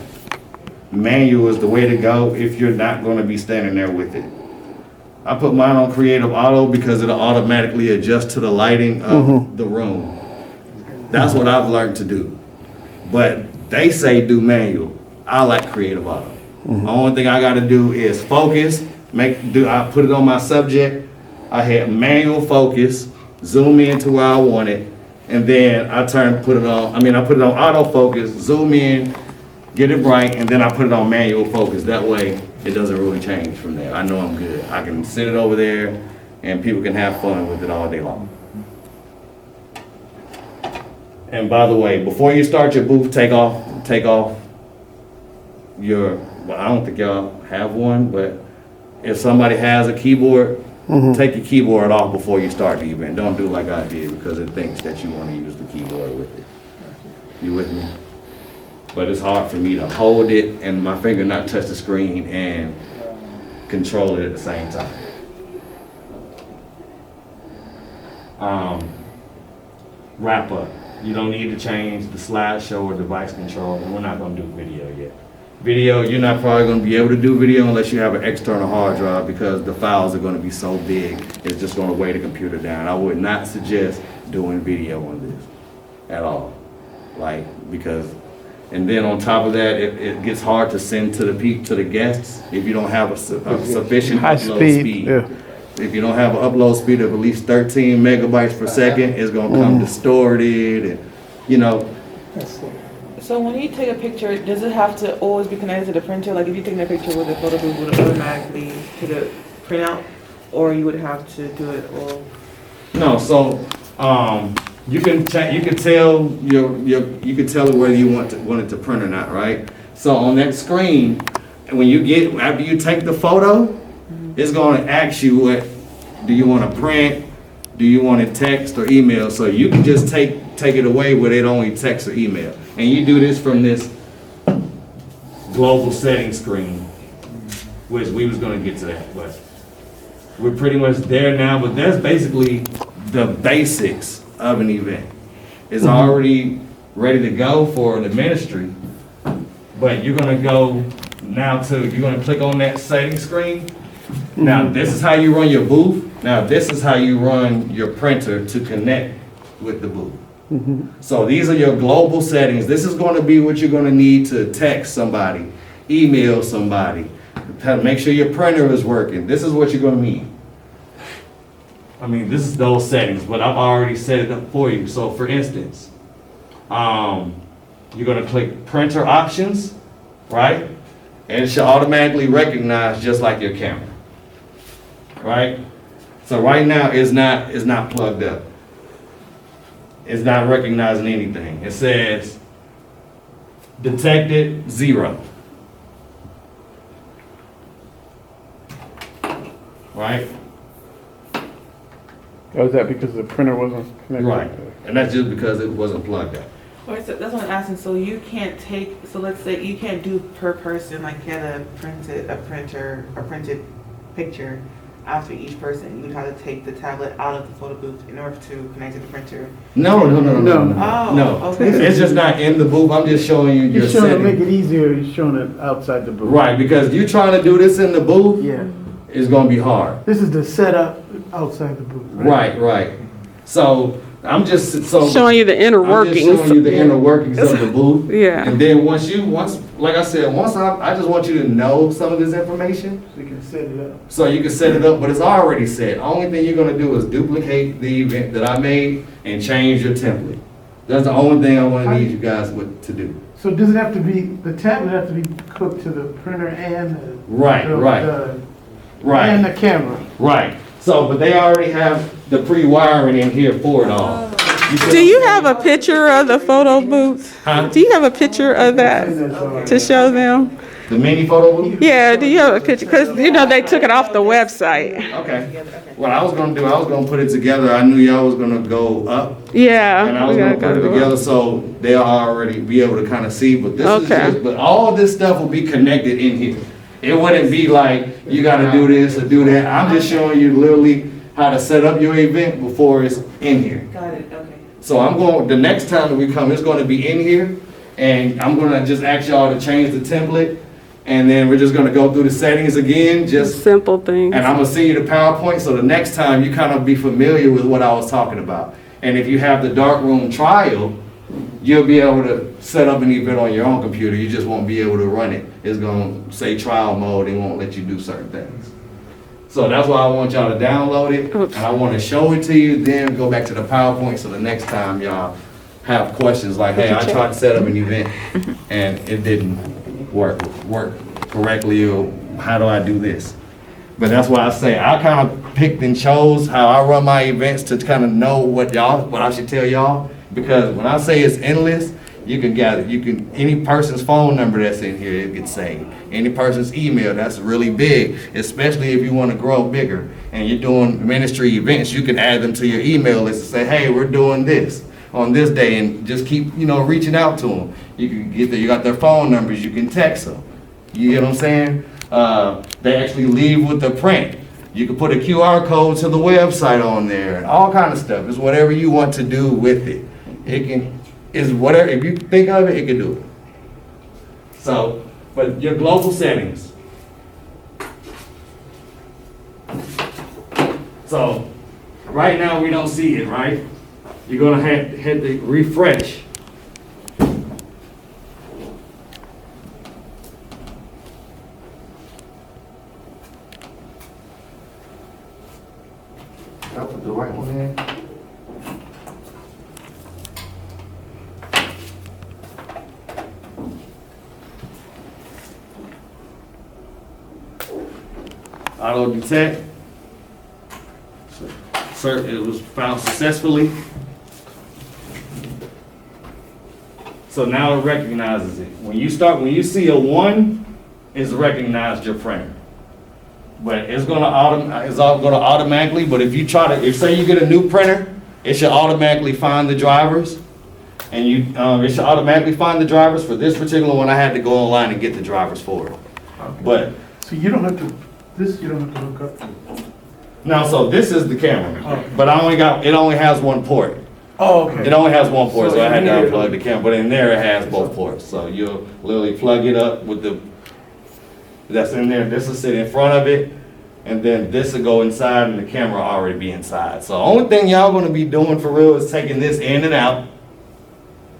manual is the way to go if you're not going to be standing there with it. I put mine on Creative Auto because it'll automatically adjust to the lighting of the room. That's what I've learned to do. But they say do manual. I like Creative Auto. The only thing I got to do is focus. I put it on my subject. I hit manual focus, zoom in to where I want it, and then I put it on autofocus, zoom in, get it bright, and then I put it on manual focus. That way, it doesn't really change from there. I know I'm good. I can sit it over there, and people can have fun with it all day long. And by the way, before you start your booth, take off your, well, I don't think y'all have one, but if somebody has a keyboard, take your keyboard off before you start the event. Don't do like I did, because it thinks that you want to use the keyboard with it. You with me? But it's hard for me to hold it and my finger not touch the screen and control it at the same time. Wrap up. You don't need to change the slideshow or device control. We're not going to do video yet. Video, you're not probably going to be able to do video unless you have an external hard drive, because the files are going to be so big, it's just going to weigh the computer down. I would not suggest doing video on this at all. And then on top of that, it gets hard to send to the guests if you don't have a sufficient High upload speed. Yeah. If you don't have an upload speed of at least 13 megabytes per second, it's gonna come distorted, and So when you take a picture, does it have to always be connected to the printer? Like if you take a picture with a photo booth, would it automatically take a printout, or you would have to do it all? No. So you can tell it whether you want it to print or not, right? So on that screen, after you take the photo, it's going to ask you what do you want to print, do you want it text or email? So you can just take it away with it only text or email, and you do this from this global settings screen, which we was going to get to that, but we're pretty much there now. But that's basically the basics of an event. It's already ready to go for the ministry, but you're gonna go now you're gonna click on that settings screen. Now this is how you run your booth. Now this is how you run your printer to connect with the booth. So these are your global settings. This is gonna be what you're gonna need to text somebody, email somebody, to make sure your printer is working, this is what you're gonna need. I mean, this is those settings, but I've already set it up for you. So for instance, you're gonna click printer options, right? And it should automatically recognize just like your camera, right? So right now it's not plugged up. It's not recognizing anything. It says detected 0. Right? Oh, is that because the printer wasn't connected? Right. And that's just because it wasn't plugged up. Or so that's what I'm asking. So you can't take. So let's say you can't do per person. Like get a printed picture after each person. You'd have to take the tablet out of the photo booth in order to connect to the printer. No. Oh, okay. It's just not in the booth. I'm just showing you your You're showing to make setting. it easier, you're showing it outside the booth. Right, because you trying to do this in the booth, Yeah. it's gonna be hard. This is the setup outside the booth. Right. So I'm just Showing you the inner I'm just workings. showing you the inner workings of the booth. Yeah. And then once like I said, I just want you to know some of this information So you can set it up. so you can set it up, but it's already set. Only thing you're gonna do is duplicate the event that I made and change your template. That's the only thing I wanna need you guys to do. So does it have to be, the tablet have to be hooked to the printer and the? Right. And the camera? Right. So, but they already have the pre-wiring in here for it all. Do you have a picture of the photo booth? Huh? Do you have a picture of that to show them? The mini photo booth? Yeah, do you have a picture? Because, they took it off the website. Okay. What I was gonna put it together. I knew y'all was gonna go up. Yeah. And I we was gotta gonna put it go together so they'll already be able to kind of see, but this is Okay. but all of this stuff will be connected in here. It wouldn't be like, you gotta do this or do that. I'm just showing you literally how to set up your event before it's in here. Got it. Okay. So the next time that we come, it's gonna be in here, and I'm gonna just ask y'all to change the template, and then we're just gonna go through the settings again, Simple things. and I'm gonna send you the PowerPoint, so the next time you kind of be familiar with what I was talking about. And if you have the darkroom trial, you'll be able to set up an event on your own computer, you just won't be able to run it. It's gonna say trial mode, it won't let you do certain things. So that's why I want y'all to download it, Oops. and I wanna show it to you, then go back to the PowerPoint, so the next time y'all have questions like, hey, I tried to set up an event, and it didn't work correctly, or how do I do this? But that's why I say, I kind of picked and chose how I run my events to kind of know what I should tell y'all, because when I say it's endless, you can gather, any person's phone number that's in here, it gets saved. Any person's email, that's really big, especially if you want to grow bigger and you're doing ministry events, you can add them to your email list and say, hey, we're doing this on this day, and just keep, reaching out to them. You got their phone numbers, you can text them. You get what I'm saying? They actually leave with the print. You can put a QR code to the website on there, and all kind of stuff. It's whatever you want to do with it. It's whatever, if you think of it, it can do it. So, but your global settings. So, right now we don't see it, right? You're gonna have to refresh. I put the right one in. Auto detect. Sir, it was found successfully. So now it recognizes it. When you see a 1, it's recognized your printer. But it's gonna automatically, but if say you get a new printer, it should automatically find the drivers. And it should automatically find the drivers. For this particular one, I had to go online and get the drivers for it. But So you don't have to hook up? now, so this is the camera, Okay. but it only has one port. Oh, okay. It only has one port, so I had to So unplug the camera, but in there it has both ports. So you'll literally plug it up with that's in there, this will sit in front of it, and then this will go inside and the camera will already be inside. So the only thing y'all gonna be doing for real is taking this in and out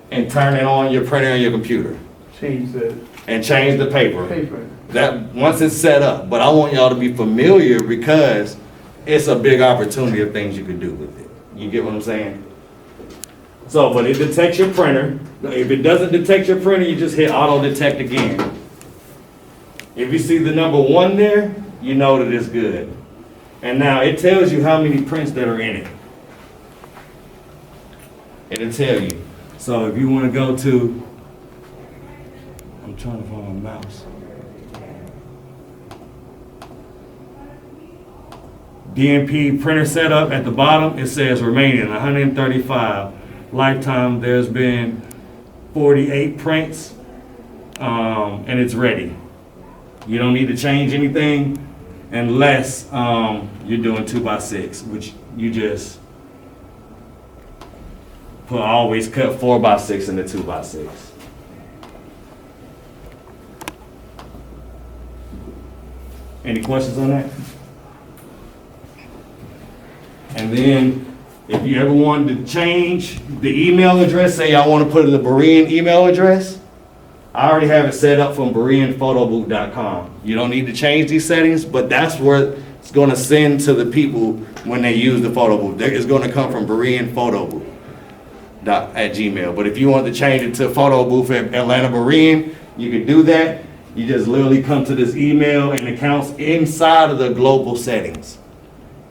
and turning on your printer and your computer. Change the and change the paper. paper. That, once it's set up, but I want y'all to be familiar because it's a big opportunity of things you could do with it. You get what I'm saying? So, but it detects your printer. If it doesn't detect your printer, you just hit auto detect again. If you see the number 1 there, you know that it's good. And now it tells you how many prints that are in it. It'll tell you. So if you want to go to, I'm trying to find my mouse. DNP printer setup at the bottom, it says remaining 135. Lifetime, there's been 48 prints, and it's ready. You don't need to change anything unless you're doing 2x6, which you just always cut 4x6 into 2x6. Any questions on that? And then, if you ever wanted to change the email address, say I want to put in the Berean email address, I already have it set up from BereanPhotoBooth.com. You don't need to change these settings, but that's where it's going to send to the people when they use the photo booth. It's going to come from BereanPhotoBooth@gmail. But if you want to change it to Photo Booth at Atlanta Berean, you can do that. You just literally come to this email and accounts inside of the global settings.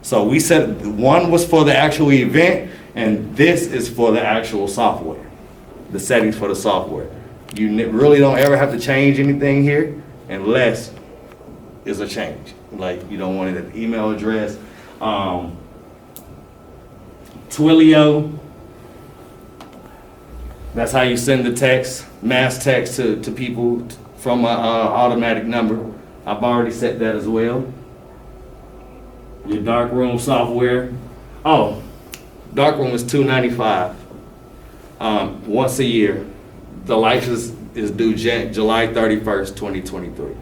So we said one was for the actual event, and this is for the actual software, the settings for the software. You really don't ever have to change anything here unless it's a change. Like you don't want an email address. Twilio, that's how you send the text, mass text to people from an automatic number. I've already set that as well. Your darkroom software. Oh, darkroom is $295 once a year. The license is due July 31st, 2023.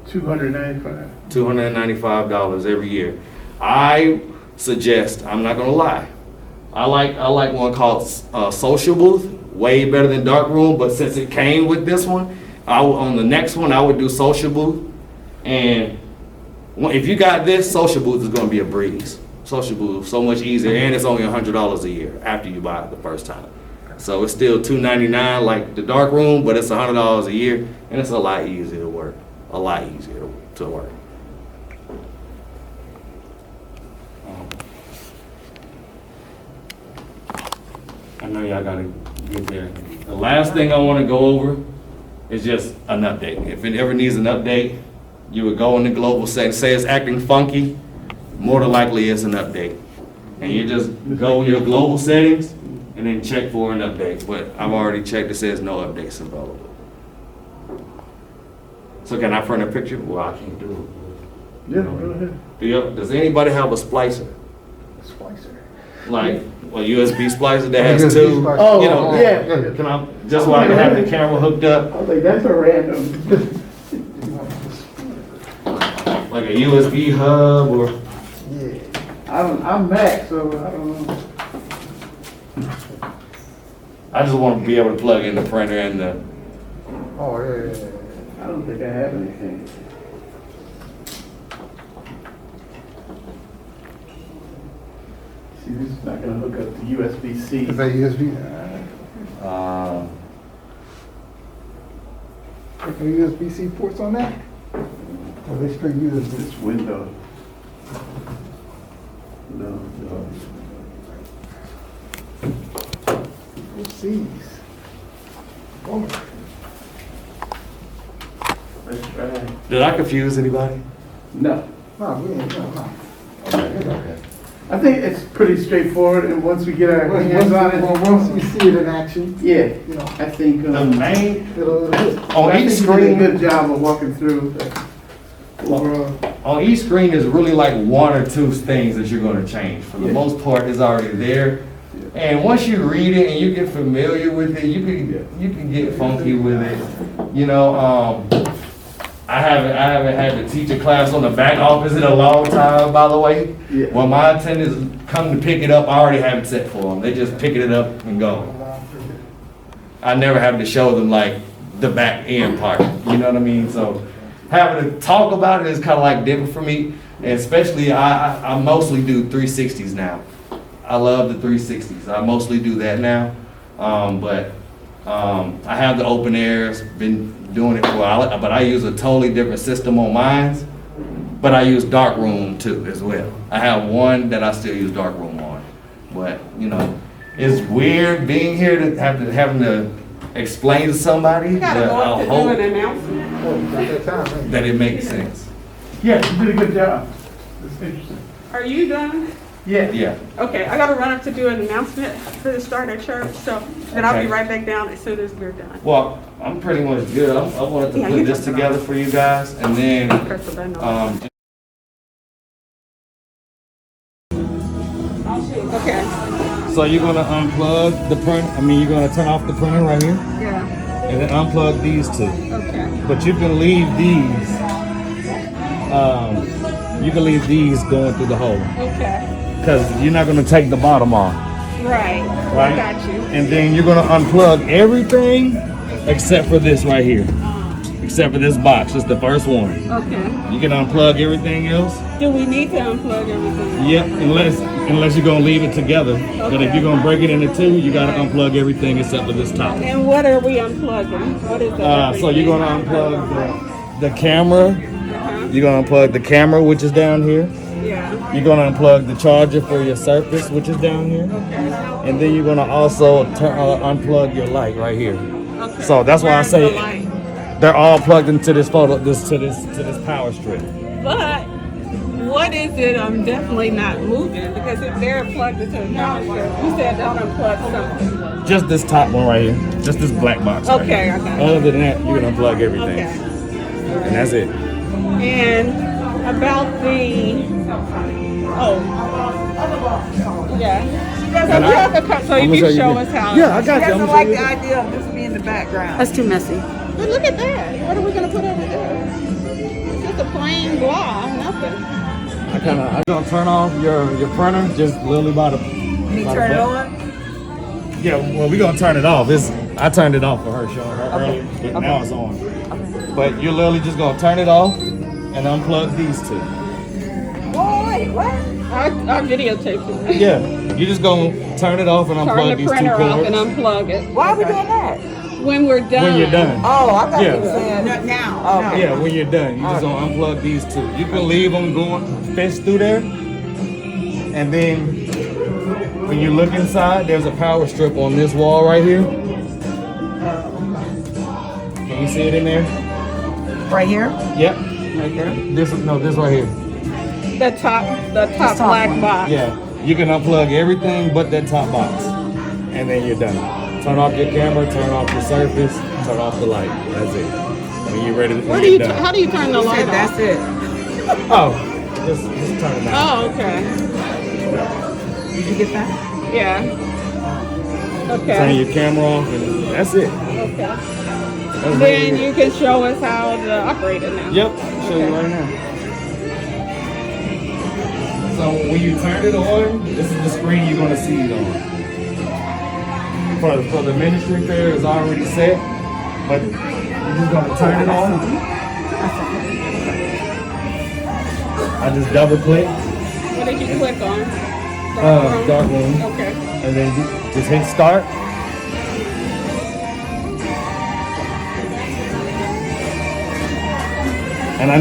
$295. $295 every year. I suggest, I'm not gonna lie, I like one called Social Booth, way better than Darkroom, but since it came with this one, on the next one I would do Social Booth. And if you got this, Social Booth is gonna be a breeze. Social Booth, so much easier, and it's only $100 a year after you buy it the first time. So it's still $299 like the Darkroom, but it's $100 a year, and it's a lot easier to work. A lot easier to work. I know y'all gotta get there. The last thing I wanna go over is just an update. If it ever needs an update, you would go in the global settings, say it's acting funky, more than likely it's an update. And you just go in your global settings and then check for an update. But I've already checked, it says no updates available. So can I print a picture? Well, I can't do it. Yeah, go ahead. Does anybody have a splicer? Splicer. Like a USB splicer that has two? Oh, You know, yeah. Can I, just so I can have the camera hooked up, I was like, that's a random. like a USB hub or? Yeah. I'm Mac, so I don't know. I just want to be able to plug in the printer and the, Oh, yeah. I don't think I have anything. See, this is not gonna hook up to USB-C. Is that USB? uh, Like a USB-C ports on that? Or they straight USB? This window. No. C's. Oh, Let's try. did I confuse anybody? No. no, we ain't, no. Okay. I think it's pretty straightforward, and once we get our hands on it. Once we see it in action, Yeah, you know, I think, The main, it'll hit. on I each think we did a screen, good job of walking through. Overall. on each screen is really like one or two things that you're gonna change. For the Yeah. most part, it's already there. And once you read it and you get familiar with it, you can get funky with it. You know, I haven't had to teach a class on the back office in a long time, by the way. Yeah. When my attendants come to pick it up, I already have it set for them. They just pick it up and go. I never have to show them like, the back end part. You know what I mean? So having to talk about it is kind of like different for me. And especially I mostly do 360s now. I love the 360s. I mostly do that now. But I have the open airs, been doing it for a while, but I use a totally different system on mine. But I use darkroom too as well. I have one that I still use darkroom on. But you know, it's weird being here to having to explain to somebody. You gotta But go up I to do hope an announcement. that it makes sense. Yeah, you did a good job. It's interesting. Are you done? Yeah. Yeah. Okay, I gotta run up to do an announcement for the start of church, so then I'll be Okay. right back down as soon as we're done. Well, I'm pretty much good. I wanted to Yeah, put you this took it together off. for you guys, and then Press the button on. Okay, so you're gonna unplug the print. I mean, you're gonna turn off the printer right here, yeah, and then unplug these two. okay, But you can leave these. You can leave these going through the hole, okay, because you're not gonna take the bottom off, right, right? I got you. And then you're gonna unplug everything except for this right here, except for this box. It's the first one. Okay, You can unplug everything else. do we need to unplug everything? Yep, unless you're gonna leave it together. But if you're gonna break it into two, you gotta unplug everything except for this top. And what are we unplugging? What is that? So you're gonna unplug the camera. Uh-huh. You're gonna unplug the camera, which is down here. Yeah, You're gonna unplug the charger for your Surface, which is down here. okay, And then you're gonna also unplug your light right here. okay. So that's why I Where's say the light? they're all plugged into this power strip. But what is it? I'm definitely not moving because if they're plugged into the power strip, you said don't unplug something. Just this top one right here. Just this black box. right Okay, here. I got it. Other than that, you can unplug everything. Okay. And that's it. And about the yeah. So you have to come so I'm you gonna can show you us how. Yeah, I got you. She I'm doesn't gonna like show the you. idea of this being the background. That's too messy. But look at that. What are we gonna put over there? It's just a plain blah, nothing. I'm gonna turn off your printer just literally by the. You by the turn it button. on? Yeah, well, we're gonna turn it off. I turned it off for her, showing her earlier, but now it's on. But you're literally just gonna turn it off and unplug these two. Wait, what? I videotaped it. Yeah, you're just gonna turn it off and Turn unplug the these two printer off and cords unplug it. Why are we doing that? When we're done. when you're done. Oh, I thought Yeah. you were saying now. Oh, Yeah, when you're done, you just gonna unplug these two. You can leave them going, fish through there, and then when you look inside, there's a power strip on this wall right here. Can you see it in there? right here? Yep. Right there? This right here. The top black one. box. Yeah. You can unplug everything but that top box, and then you're done. Turn off your camera, turn off your Surface, turn off the light. That's it. When you're ready to. What do you? How do you turn the light That's off? it. Oh, just turn it off. Oh, okay. Did you get that? Yeah. Turn Okay. your camera off, and that's it. Okay. That's Then really it. you can show us how to operate it now. Yep, I'll show you right now. So when you turn it on, this is the screen you're gonna see it on. For the ministry fair is already set, but you're just gonna turn it on. I just double click, What did you click on? dark room, Okay. and then you just hit start. And I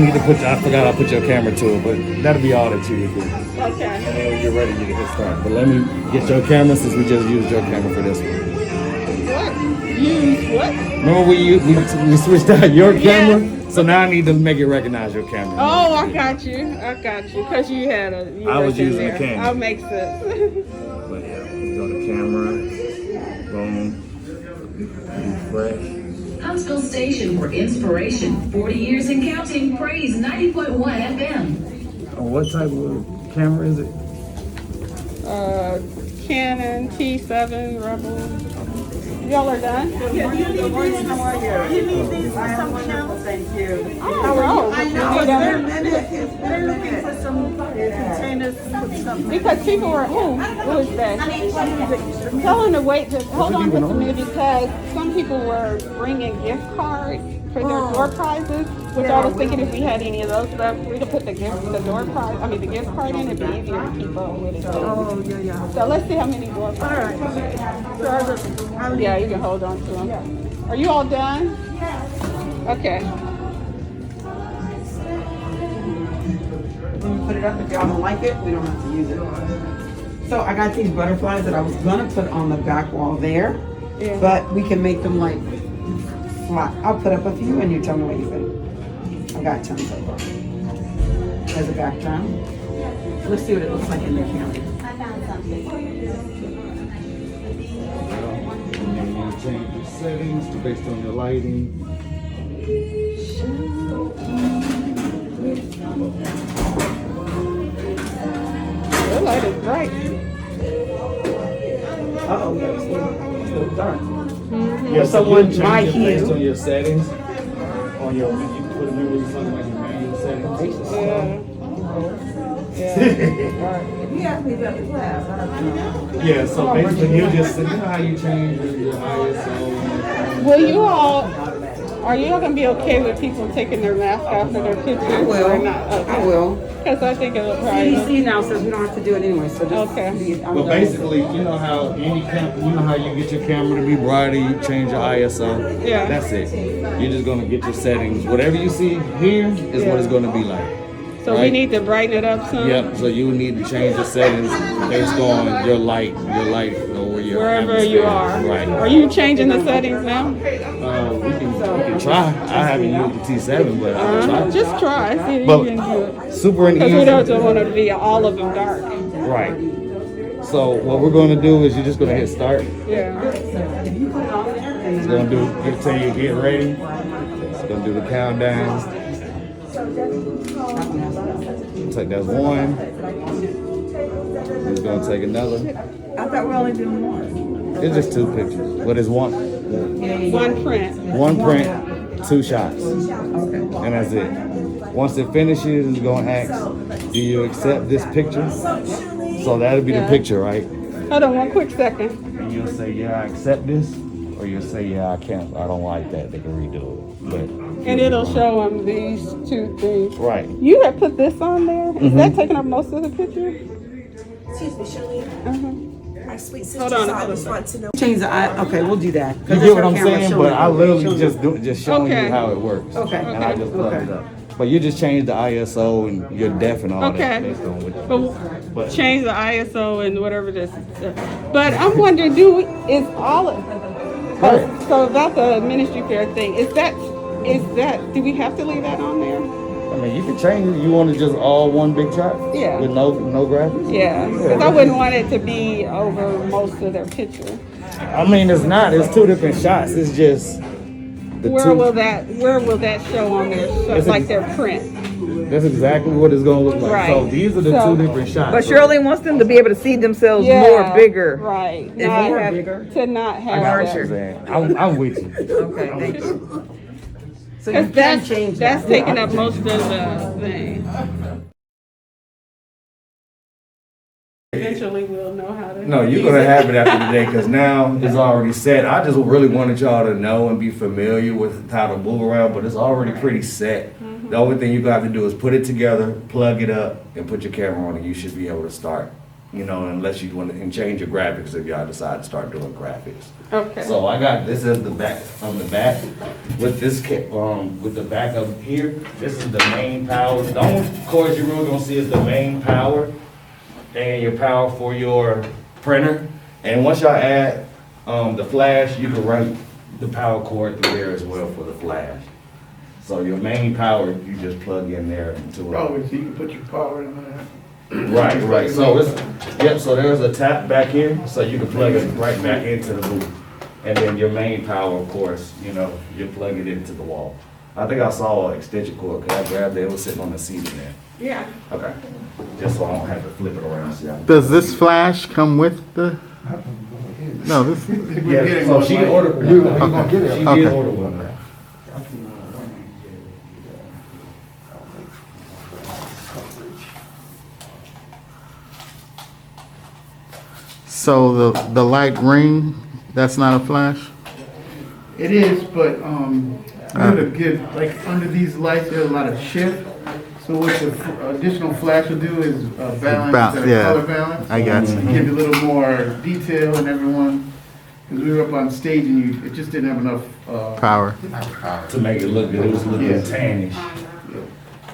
forgot I put your camera to it, but that'll be all that you would do. Okay. And then when you're ready, you can hit start. But let me get your camera since we just used your camera for this one. What? Use what? Remember we switched out your camera? So now I need to make it recognize your camera. Oh, I got you. Because you had a. I was in using the there. camera. That makes sense. But yeah, let's go to camera. Boom. Refresh. Huntsville Station for inspiration. 40 years and counting. Praise 90.1 FM. Oh, what type of camera is it? Canon T7 Rebel. Y'all are done? You need these for someone else? Thank you. I don't know. I know, it's been a minute. It's been a minute. some containers, put something. Because people were, who is that? Tell them to wait, to hold on just a minute because some people were bringing gift cards for their door prizes, which I was thinking if we had any of those stuff, we could put the gift card in, it'd be easier to keep up with it. Oh, yeah. So let's see how many door prizes. All right. So I'll leave. Yeah, you can hold on to them. Are you all done? Okay. When we put it up, if y'all don't like it, we don't have to use it. So I got these butterflies that I was gonna put on the back wall there, Yeah. but we can make them like flat. I'll put up a few and you tell me what you think. I got tons of them. As a background. Let's see what it looks like in the camera. And then you change your settings based on your lighting. The light is bright. Uh-oh, yeah, it's still dark. Yeah, so Someone you my change it based hue. on your settings. On your, when you put them in, you're talking about your manual settings. Yeah, so basically you just, you know how you change your ISO. Will you all, are you all gonna be okay with people taking their mask off for their pictures? I will. Or not? I will. Because I think it'll probably. CDC now says we don't have to do it anyway, so just. Okay. But basically, you know how you know how you get your camera to be brighter, you change your ISO. Yeah. That's it. You're just gonna get your settings. Whatever you see here is what it's gonna be like. So we right? need to brighten it up some? Yep. So you need to change the settings based on your light, or your Wherever atmosphere. you are. Right. Are you changing the settings now? We can try. I haven't used the T7, but I can try. Just try, see if But you can do it. super and Because we don't easy. want it to be all of them dark. Right. So what we're gonna do is you're just gonna hit start. Yeah. It's gonna tell you get ready. It's gonna do the countdown. Take that one. It's gonna take another. I thought we only doing one. It's just two pictures, but it's one One print. print, two shots, and that's it. Once it finishes, it's gonna ask, do you accept this picture? So that'll be the picture, right? Hold on one quick second. And you'll say, yeah, I accept this, or you'll say, yeah, I can't, I don't like that. They can redo it, but. And it'll show them these two things. Right. You have put this on there? Is that taking up most of the picture? Excuse me, Shirley. My sweet Hold sister's on, I hold just on. want to know. Change the eye, okay, we'll do that. You get what I'm saying? But I literally just showing Okay. you how it works. Okay. And I just plugged it up. But you just change the ISO and your def and all Okay. that based on what But change the ISO and whatever this is. But I'm wondering, is all of, so about the ministry fair thing, is that, do we have to leave that on there? I mean, you can change it. You want it just all one big shot? Yeah. With no graphics? Yeah, because I wouldn't want it to be over most of their picture. I mean, it's not. It's two different shots. It's just the Where two. will that show on there? So It's like their print. That's exactly what it's gonna look like. Right. So these are the So- two different shots. But Shirley wants them to be able to see themselves Yeah, more bigger. Right. If Not, you have- to not I have got what that. you're saying. I'm with you. Okay, thank you. So you Because can change that. that's taking up most of the thing. Eventually we'll know how to. No, you're gonna have it after today because now it's already set. I just really wanted y'all to know and be familiar with how to move around, but it's already pretty set. The only thing you're gonna have to do is put it together, plug it up, and put your camera on, and you should be able to start. You know, unless you want to and change your graphics if y'all decide to start doing graphics. Okay. So I got this is the back on the back with this with the back up here. This is the main power. The only cords you're really gonna see is the main power and your power for your printer. And once y'all add the flash, you can run the power cord through there as well for the flash. So your main power, you just plug in there into it. Oh, so you can put your power in there. Right. So so there's a tap back here, so you can plug it right back into the booth. And then your main power, of course, you know, you plug it into the wall. I think I saw an extension cord. Could I grab that? It was sitting on the seat in there. Yeah. Okay. Just so I don't have to flip it around. So y'all- Does this flash come with the? No, this. Yeah, so she ordered one. She did Okay. order one. So the light ring, that's not a flash? It is, but, like, under these lights, there's a lot of shift. So what the additional flash will do is balance the yeah. color balance. I got you. And give you a little more detail and everyone, because we were up on stage and it just didn't have enough, Power. To make it look good, it was looking Yeah. tannish.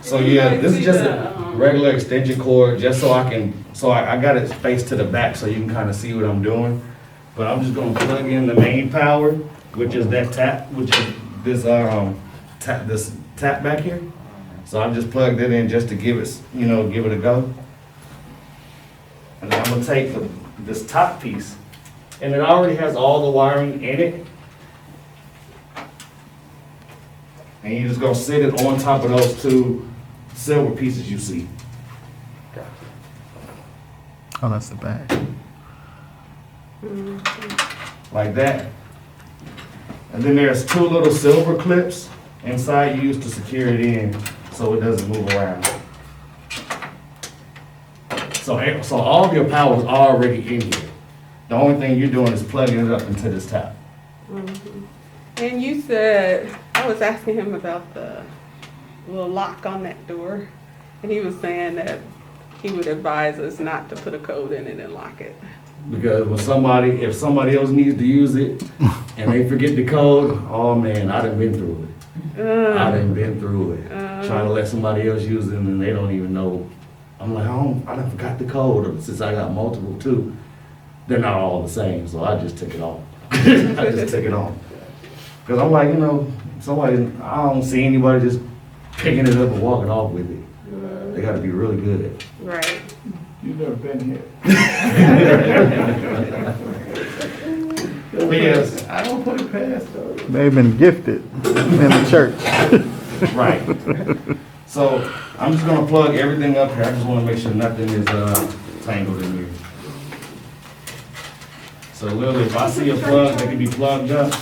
So yeah, this is just a regular extension cord, just so I got it faced to the back so you can kind of see what I'm doing. But I'm just gonna plug in the main power, which is that tap, which is this tap back here. So I just plugged it in just to give it, give it a go. And then I'm gonna take this top piece, and it already has all the wiring in it. And you're just gonna sit it on top of those two silver pieces you see. Oh, that's the back. Like that. And then there's two little silver clips inside you use to secure it in so it doesn't move around. So all of your power is already in here. The only thing you're doing is plugging it up into this tap. And you said, I was asking him about the little lock on that door, and he was saying that he would advise us not to put a code in it and lock it. Because if somebody else needs to use it and they forget the code, oh man, I done been through it. I done been through it. Trying to let somebody else use it and they don't even know. I'm like, I done forgot the code, or since I got multiple too. They're not all the same, so I just took it off. I just took it off. Because I'm like, I don't see anybody just picking it up and walking off with it. They gotta be really good. Right. you've never been here. Yes. I don't put it past though. They've been gifted in the church. Right. So I'm just gonna plug everything up here. I just wanna make sure nothing is tangled in here. So literally, if I see a plug that can be plugged up,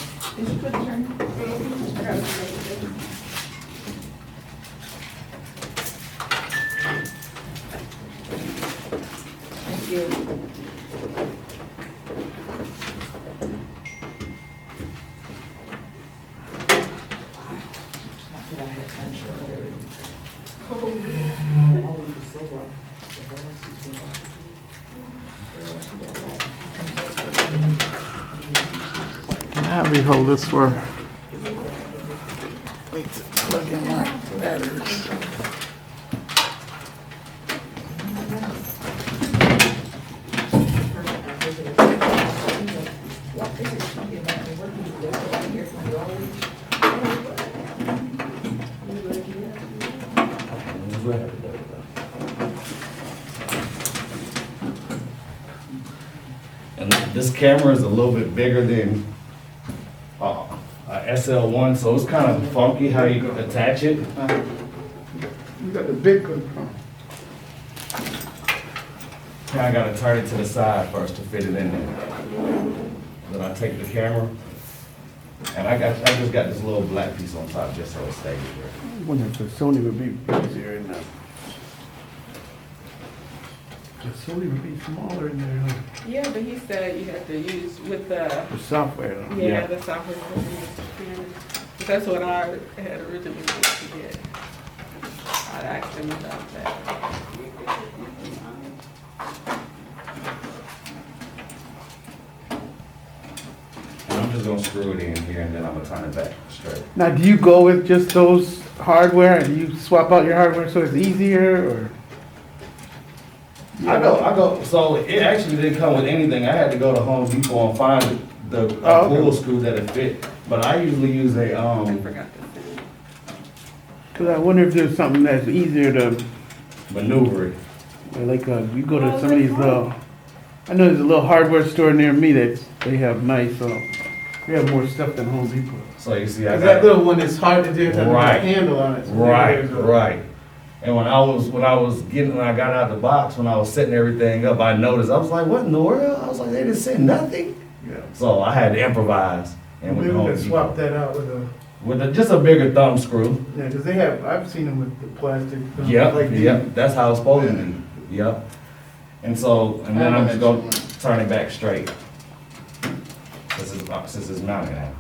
How we hold this for? Wait to plug in my batteries. and this camera is a little bit bigger than a SL1, so it's kind of funky how you attach it. You got the big one. I gotta turn it to the side first to fit it in there. Then I take the camera, and I just got this little black piece on top just so it stays there. I wonder if the Sony would be easier in there. The Sony would be smaller in there, huh? Yeah, but he said you have to use with the, The software. Though. yeah, the software. That's what I had originally wanted to get. I'd asked him about that. And I'm just gonna screw it in here and then I'm gonna turn it back straight. Now, do you go with just those hardware and you swap out your hardware so it's easier, or? I go, so it actually didn't come with anything. I had to go to Home Depot and find the pull screw that it fit. But I usually use I forgot to say. Cause I wonder if there's something that's easier to, maneuver it. like, you go to some of these little, I know there's a little hardware store near me that they have nice, they have more stuff than Home Depot. So you see, I Cause got that little one is hard to do, it has Right. a handle on it. right. And when I got out the box, when I was setting everything up, I noticed, I was like, what in the world? I was like, they didn't say nothing. Yeah. So I had to improvise. And Maybe with we Home could Depot. swap that out with Just a bigger thumb screw. yeah, cause they have, I've seen them with the plastic. Yep, like that's how it's supposed to be. Yep. And then I'm just going, turn it back straight. Since it's mounted now,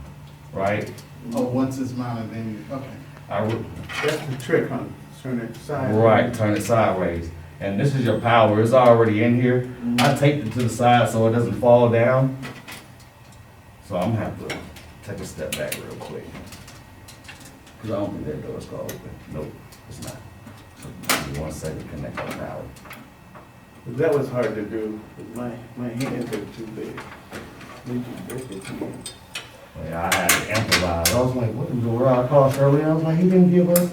right? Oh, once it's mounted, then you, okay. That's the trick, huh? Turn it sideways. Right, turn it sideways. And this is your power, it's already in here. Mm-hmm. I taped it to the side so it doesn't fall down. So I'm gonna have to take a step back real quick. Cause I don't think that door's gonna open. Nope, it's not. So give me 1 second to connect the power. That was hard to do, 'cause my hands are too big. Made you break it. Yeah, I had to improvise. I was like, what in the world? I called Shirley, I was like, he didn't give us,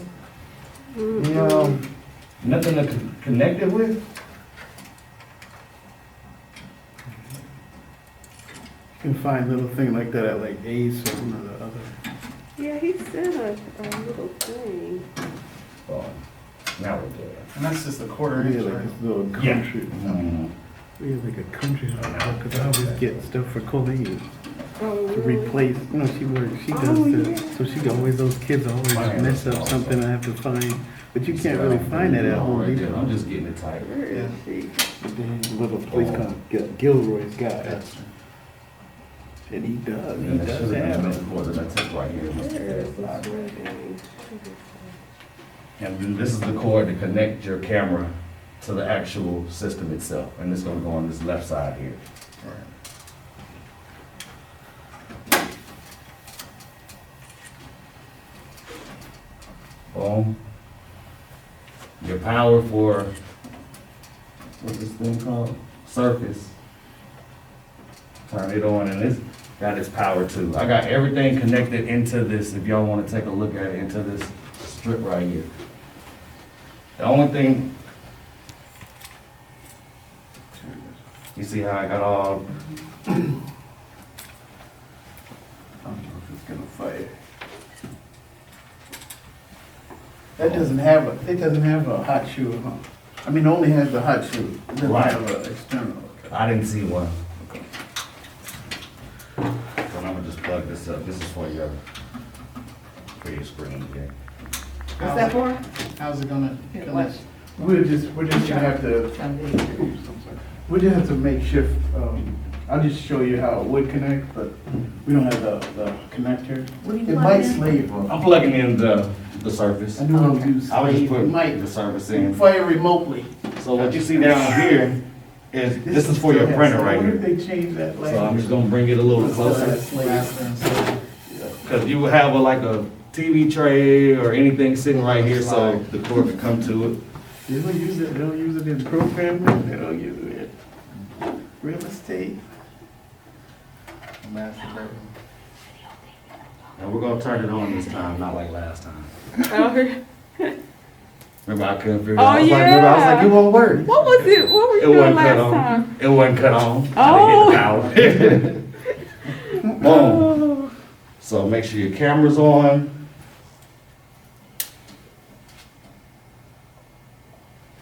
nothing to connect it with? You can find little thing like that at like Ace or one of the other. Yeah, he sent a little thing. Oh, now we're good. And that's just a quarter Yeah, inch, like right? this little Yeah. country. Mhm. We have like a country house, because I always get stuff for Colleen Oh, to really? replace, you know, she works, she does Oh, the, yeah. so she always, those kids always mess up something I have to find, but you can't really find that at Home Right there. Depot. I'm just getting it tight. Where is she? There's a little place called Gilroy's Guy, Gotcha. and he does And that should have have been it. the cord that I took right here. Must have Where been is this five. ring? And then this is the cord to connect your camera to the actual system itself. And it's gonna go on this left side here. Boom. Your power for, what's this thing called? Surface. Turn it on and it's got its power too. I got everything connected into this, if y'all wanna take a look at it, into this strip right here. The only thing, you see how I got all, I don't know if it's gonna fire. That doesn't have a hot shoe, huh? I mean, it only has the hot shoe, it doesn't Right. have an external. I didn't see one. So I'm gonna just plug this up. This is for your screen here. What's that for? How's it gonna connect? We're just gonna have to, oops, I'm sorry. We just have to make shift, I'll just show you how it would connect, but we don't have the connector. What do you It plug might in? slave, I'm plugging in the Surface. I knew it use I was just slave, it putting might the Surface in. fire remotely. So what you see down here is, this is for your printer right I wonder if here. they changed that So I'm language. just gonna bring it a little closer. Master and slave. Cause you would have like a TV tray or anything sitting right here so the cord can come to it. They don't use it in programming, they don't use it in real estate. Master bedroom. And we're gonna turn it on this time, not like last time. Oh, Remember I couldn't figure it Oh, out. I was like, yeah. it won't work. what was it? What were you It doing wasn't cut last on. time? It wasn't cut on. Oh. I didn't hit the power. Boom. So make sure your camera's on.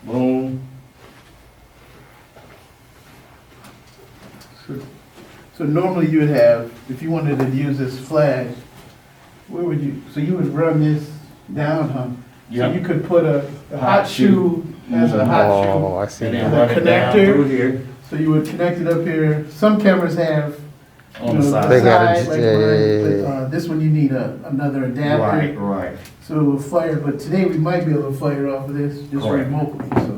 Boom. So normally you would have, if you wanted to use this flash, where would you, so you would run this down, huh? So Yep. you could put a hot shoe, has a hot Oh, I And see. then The run it down connector. through here shoe. So you would connect it up here. Some cameras have, you on know, the the side. They got it, side, like yeah, mine, yeah, but this one you need another adapter. Right, right. So it will fire, but today we might be able to fire off of this just Correct. remotely, so.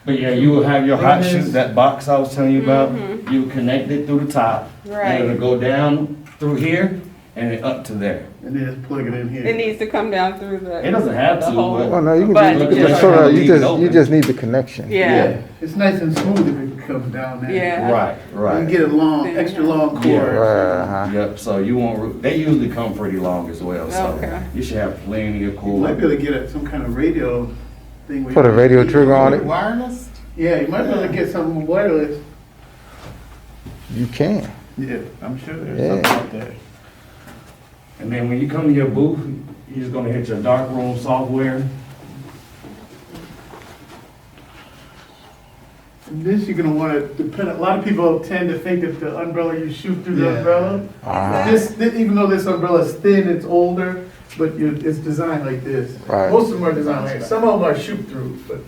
But yeah, you will have your hot There it shoe, is. that box I was telling you about. Mhm. You connect it through the top. And it'll Right. go down through here and then up to there. And then just plug it in here. It needs to come down through the. It doesn't have the to, hole. but- Well, no, you can But just, you just- sort of, Leave it you open. just need the connection. Yeah. It's nice and smooth if it comes down there. Yeah. Right, You right. get a long, extra long cord. Yeah. Uh-huh. Yep, so you won't, they usually come pretty long as well, so Okay. you should have plenty of You cord. might be able to get some kind of radio thing. where Put a you- radio trigger on it. Wireless? Yeah, you might be able to get some wireless. You can. Yeah, I'm sure there's Yeah. something out there. And then when you come to your booth, you're just gonna hit your dark room software. And this you're gonna want to depend. A lot of people tend to think that the umbrella you shoot through the Yeah. umbrella. Uh-huh. Even though this umbrella is thin, it's older, but it's designed like this. Right. Most of them are designed like. Some of them are shoot through, but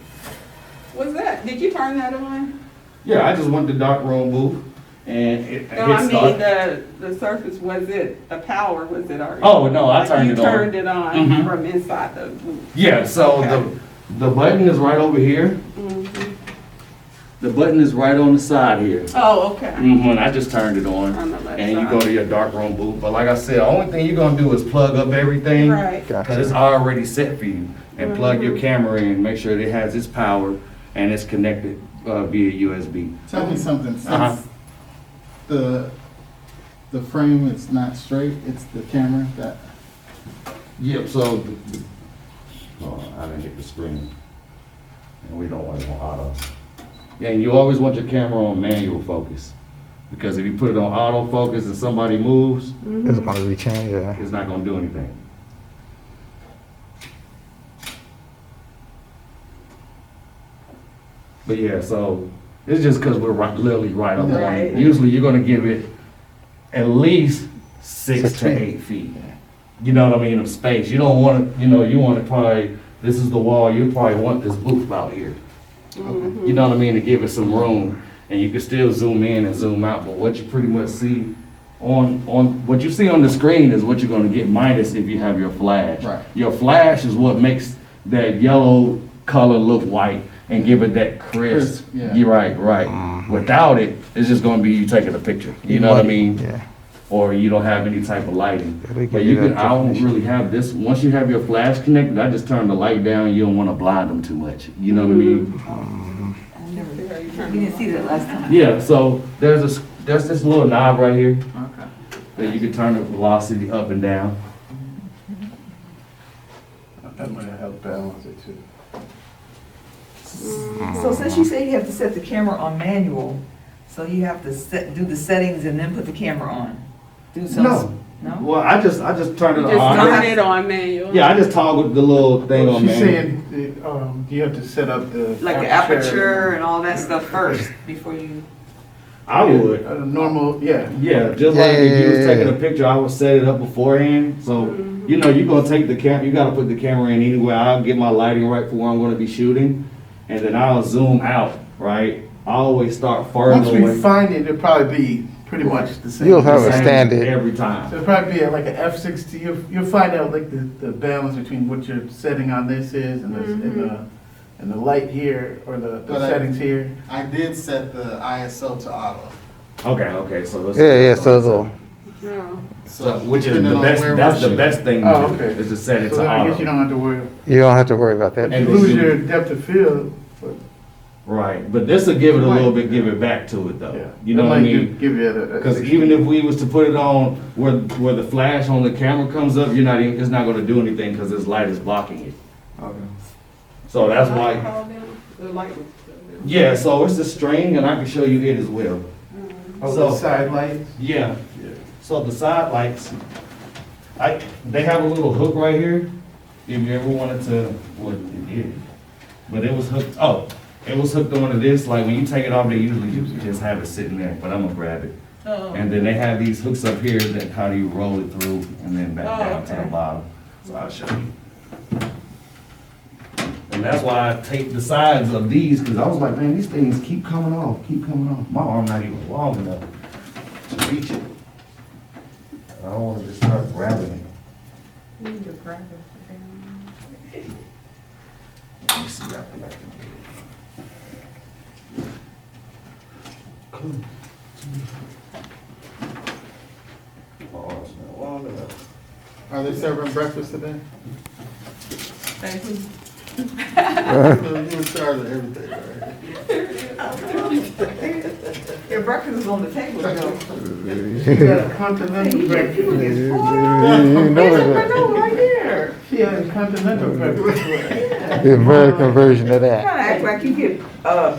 What's that? Did you turn that on? Yeah, I just went to dark room booth and it No, I hit mean, the surface, was it, the power, was it already? Oh, no, I turned You it on. turned it on Mhm. from inside the booth. Yeah, so Okay. the button is right over here. The button is right on the side here. Oh, okay. I just turned it on. On the left And you side. go to your dark room booth. But like I said, the only thing you're gonna do is plug up everything. Right. Cause it's already set for you. And plug your camera in, make sure it has its power and it's connected via USB. Tell me something, Uh-huh. since the frame is not straight, it's the camera that, Yep, so, oh, I didn't get the screen. And we don't want it on auto. Yeah, and you always want your camera on manual focus. Because if you put it on auto focus and somebody moves, It's gonna be changed, yeah. it's not gonna do anything. But yeah, so it's just because we're literally right up on Right. it. Usually you're gonna give it at least 6 to 8 feet. You know what I mean, of space. You don't want it, you want it probably, this is the wall, you probably want this booth out here. You know what I mean, to give it some room. And you can still zoom in and zoom out, but what you pretty much see on what you see on the screen is what you're gonna get minus if you have your flash. Right. Your flash is what makes that yellow color look white and give it that crisp. Crisp, yeah. You're right. Without it, it's just gonna be you taking a picture. You know what I mean? Yeah. Or you don't have any type of lighting. Yeah, they But give you you can, that I don't definition. really have this, once you have your flash connected, I just turn the light down, you don't wanna blind them too much. You know what I mean? We didn't see that last time. Yeah, so there's this little knob right here Okay. that you can turn the velocity up and down. That might help balance it too. So since you say you have to set the camera on manual, so you have to do the settings and then put the camera on? Do some? No. No? Well, I just turn it Just on. turn it on manual. Yeah, I just toggled the little thing on She's man. saying, do you have to set up the? Like the aperture and all that stuff first before you? I would. Normal, yeah. Yeah, just like if you was Yeah. taking a picture, I would set it up beforehand. So, you're gonna take the you gotta put the camera in anyway. I'll get my lighting right for where I'm gonna be shooting. And then I'll zoom out, right? I always start Once further away. we find it, it'll probably be pretty much the same. You'll have Same a standard. every time. So it'll probably be at like an F60, you'll find out like the balance between what your setting on this is and the light here, or the But settings here. I did set the ISO to auto. Okay, so let's. Yeah, so it'll. Yeah. So, which is depending the on best, where that's we're the best thing Oh, to do, okay. is to set it So to then I guess you auto. don't have to worry, You don't have to worry about that. you And lose then your depth of field, but Right, but this will give it a little bit, give it back to it yeah. though. You know It what I might mean? Give you a. Because even if we was to put it on where the flash on the camera comes up, it's not gonna do anything because this light is blocking it. Okay. So that's why, The light was. yeah, so it's a string and I can show you it as well. Oh, So- the side lights? Yeah, Yeah. so the side lights, they have a little hook right here. If you ever wanted to, well, it did. But it was hooked, it was hooked onto this, like when you take it off, they usually just have it sitting there, but I'm gonna grab it. Oh. And then they have these hooks up here that how do you roll it through and then back down to the okay. bottom. So I'll show you. And that's why I taped the sides of these, because I was like, man, these things keep coming off. My arm not even long enough to reach it. I don't want to just start grabbing it. Let me see if I can get it. Cool. My arm's not long enough. Are they serving breakfast today? Thank you. You in charge of everything, right? Your breakfast is on the table, though. She got a continental breakfast. You know Right there. She had a continental breakfast. The American version of that. Kind of act like you get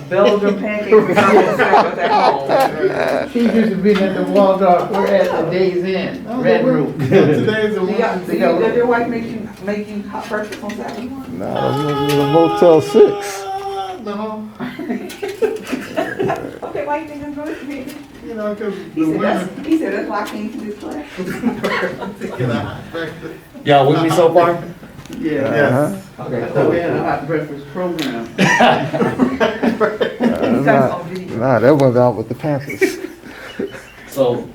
Belgian pancakes or something at home. She used to be at the Waldorf, we're at the Days Inn, Red Roof. Today's a Does your wife make you hot breakfast on Saturday morning? No, it's a Motel 6. No, Okay, why you think I'm going to be? you know, because He said that's why I came to this class. Y'all with me so far? Yeah. Okay, I thought we had a hot breakfast program. He's got on video. Nah, that was out with the Panthers. So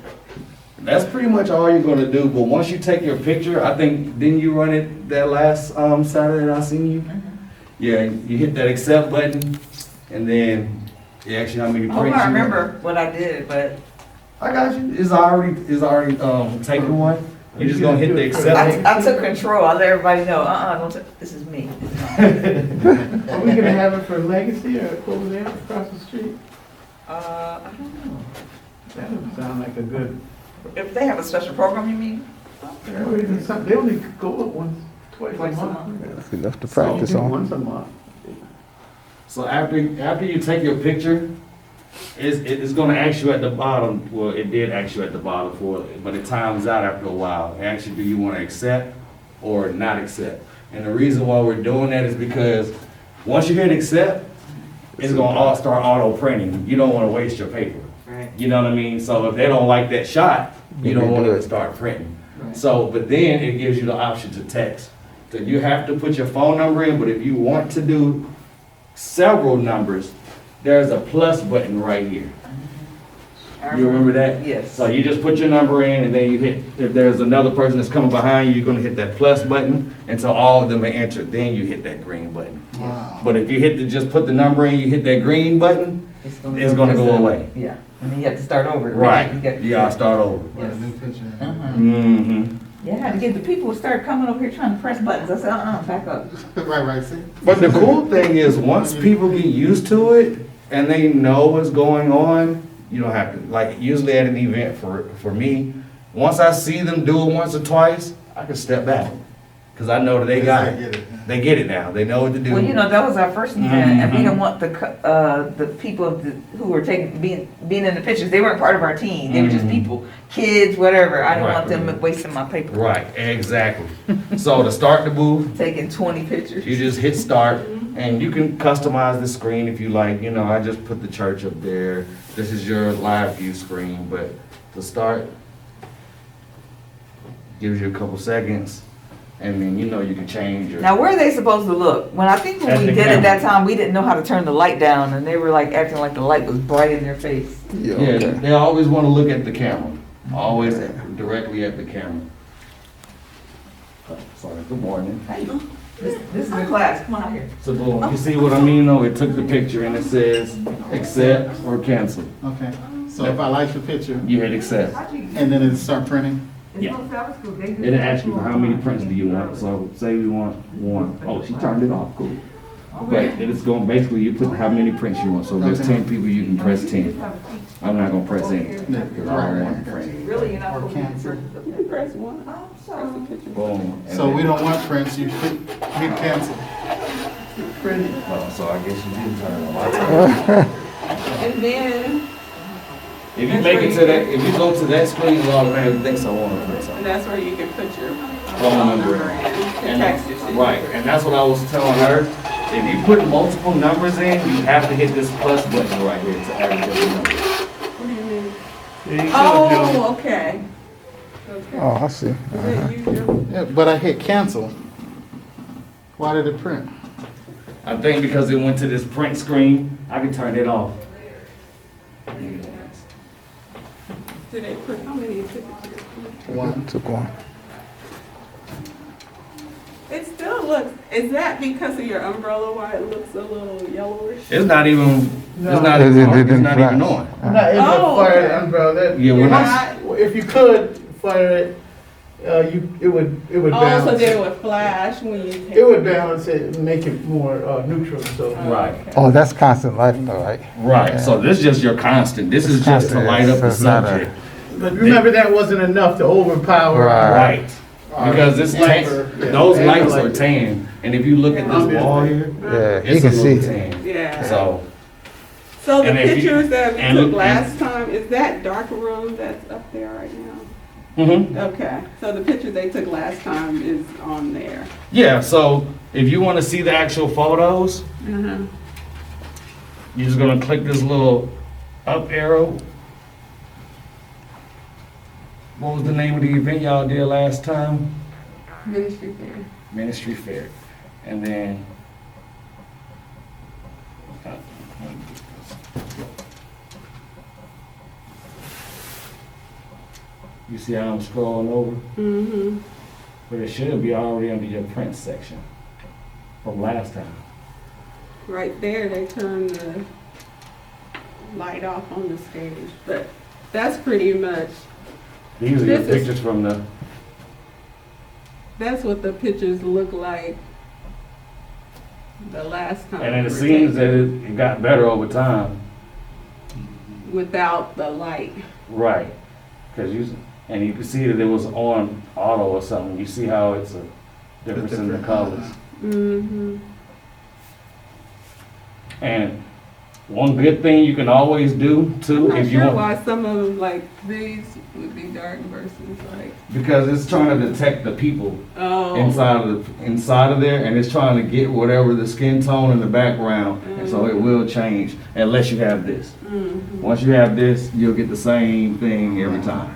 that's pretty much all you're gonna do, but once you take your picture, I think, didn't you run it that last Saturday that I seen you? Yeah, you hit that accept button, and then it asks you how many prints Oh, you I want. remember what I did, but I got you. It's already taken one. You're just gonna hit the accept. I took control. I let everybody know, don't this is me. Are we gonna have it for Legacy or over there across the street? I don't know. That doesn't sound like a good, If they have a special program, you mean? or even something, they only go up twice Twice a a month. That's enough to So- practice on. Once a month. So after you take your picture, it's gonna ask you at the bottom, well, it did ask you at the bottom for it, but it times out after a while. It asks you, do you wanna accept or not accept? And the reason why we're doing that is because once you hit accept, it's gonna all start auto printing. You don't wanna waste your paper. Right. You know what I mean? So if they don't like that shot, you don't want it to start printing. So, but then it gives you the option to text. So you have to put your phone number in, but if you want to do several numbers, there's a plus button right here. You remember that? Yes. So you just put your number in and then you hit, if there's another person that's coming behind you, you're gonna hit that plus button until all of them are entered, then you hit that green button. Wow. But if you just put the number in, you hit that green button, it's gonna go away. Yeah, and then you have to start over. Right, You got- yeah, I'll start over. Yes. Uh-huh. Mm-hmm. Yeah, I had to get the people to start coming over here trying to press buttons. I said, back up. Right, see? But the cool thing is, once people get used to it and they know what's going on, you don't have to, like, usually at an event for me, once I see them do it once or twice, I can step back. Cause I know that they got it. They get it now. They know what to do. Well, that was our first event, and we didn't want the people who were being in the pictures. They weren't part of our team. They were just people, kids, whatever. I didn't want them wasting my paper. Right, exactly. So to start the booth, Taking 20 pictures. you just hit start, and you can customize the screen if you like. I just put the church up there. This is your live view screen, but to start, gives you a couple seconds, and then you can change your. Now, where are they supposed to look? When At we the did it camera. that time, we didn't know how to turn the light down, and they were like acting like the light was bright in their face. Yeah, Yeah, okay. they always want to look at the camera, always directly at the camera. Sorry, good morning. This is the class. Come on out here. So boom, you see what I mean though? It took the picture and it says accept or cancel. Okay, so if I like the picture, You hit accept. and then it start printing? Yeah. It'll ask you for how many prints do you want. So say we want one. Oh, she turned it off, cool. But it's going, basically you put how many prints you want. So if there's 10 people, you can press 10. I'm not gonna press any, because I don't want to print. Really, you're not Or supposed to cancel. Press one. Boom. and So we then- don't want prints, you hit cancel. Well, so I guess you didn't turn it off. And then, If you make it to that, if you go to that screen, it automatically thinks I want to print and something. that's where you can put your Phone number in. and text it to you. Right, and that's what I was telling her. If you put multiple numbers in, you have to hit this plus button right here to add different numbers. What do you mean? There you go, Oh, okay. Okay. Oh, I see. Is that you, Joe? Yeah, but I hit cancel. Why did it print? I think because it went to this print screen, I can turn it off. Did they put how many signatures? One. Took one. It still looks, is that because of your umbrella why it looks a little yellowish? It's not even, it's No. not It even, didn't it's not even flash. on. I'm not able to Oh, fire okay. the umbrella. That, Yeah, we're You're not, not- if you could fire it, it would Oh, so balance. then it would flash when you take. It would balance it and make it more neutral. So right, Okay. Oh, that's constant lighting though, right? right. So this is just your constant. This is just to Constant, light up so the it's not a- subject. But remember, that wasn't enough to overpower. Right. Right. Because it's tan, Amber, yeah, those amber lights are light. tan, and if you look at this wall here, Yeah, you it's a can see little it. tan. Yeah. So, So the and if you- pictures that we and- took last time, is that dark room that's up there right now? Okay, so the picture they took last time is on there. yeah, so if you want to see the actual photos, Uh-huh. you're just gonna click this little up arrow. What was the name of the event y'all did last time? Ministry fair. Ministry Fair. And then, You see how I'm scrolling over? Mm-hmm. But it should be already under your print section from last time. Right there, they turn the light off on the stage, but that's pretty much, These are your This is- pictures from the, that's what the pictures look like the last time. and then it we were seems that taking, it got better over time. without the light. Right. Cause and you can see that it was on auto or something. You see how it's a difference in the colors. Mm-hmm. And one good thing you can always do too, I'm if not you sure want, why some of them like these would be dark versus like, because it's trying to detect the people oh. inside of there, and it's trying to get whatever the skin tone in the background, and so it will change unless you have this. Mm-hmm. Once you have this, you'll get the same thing every time.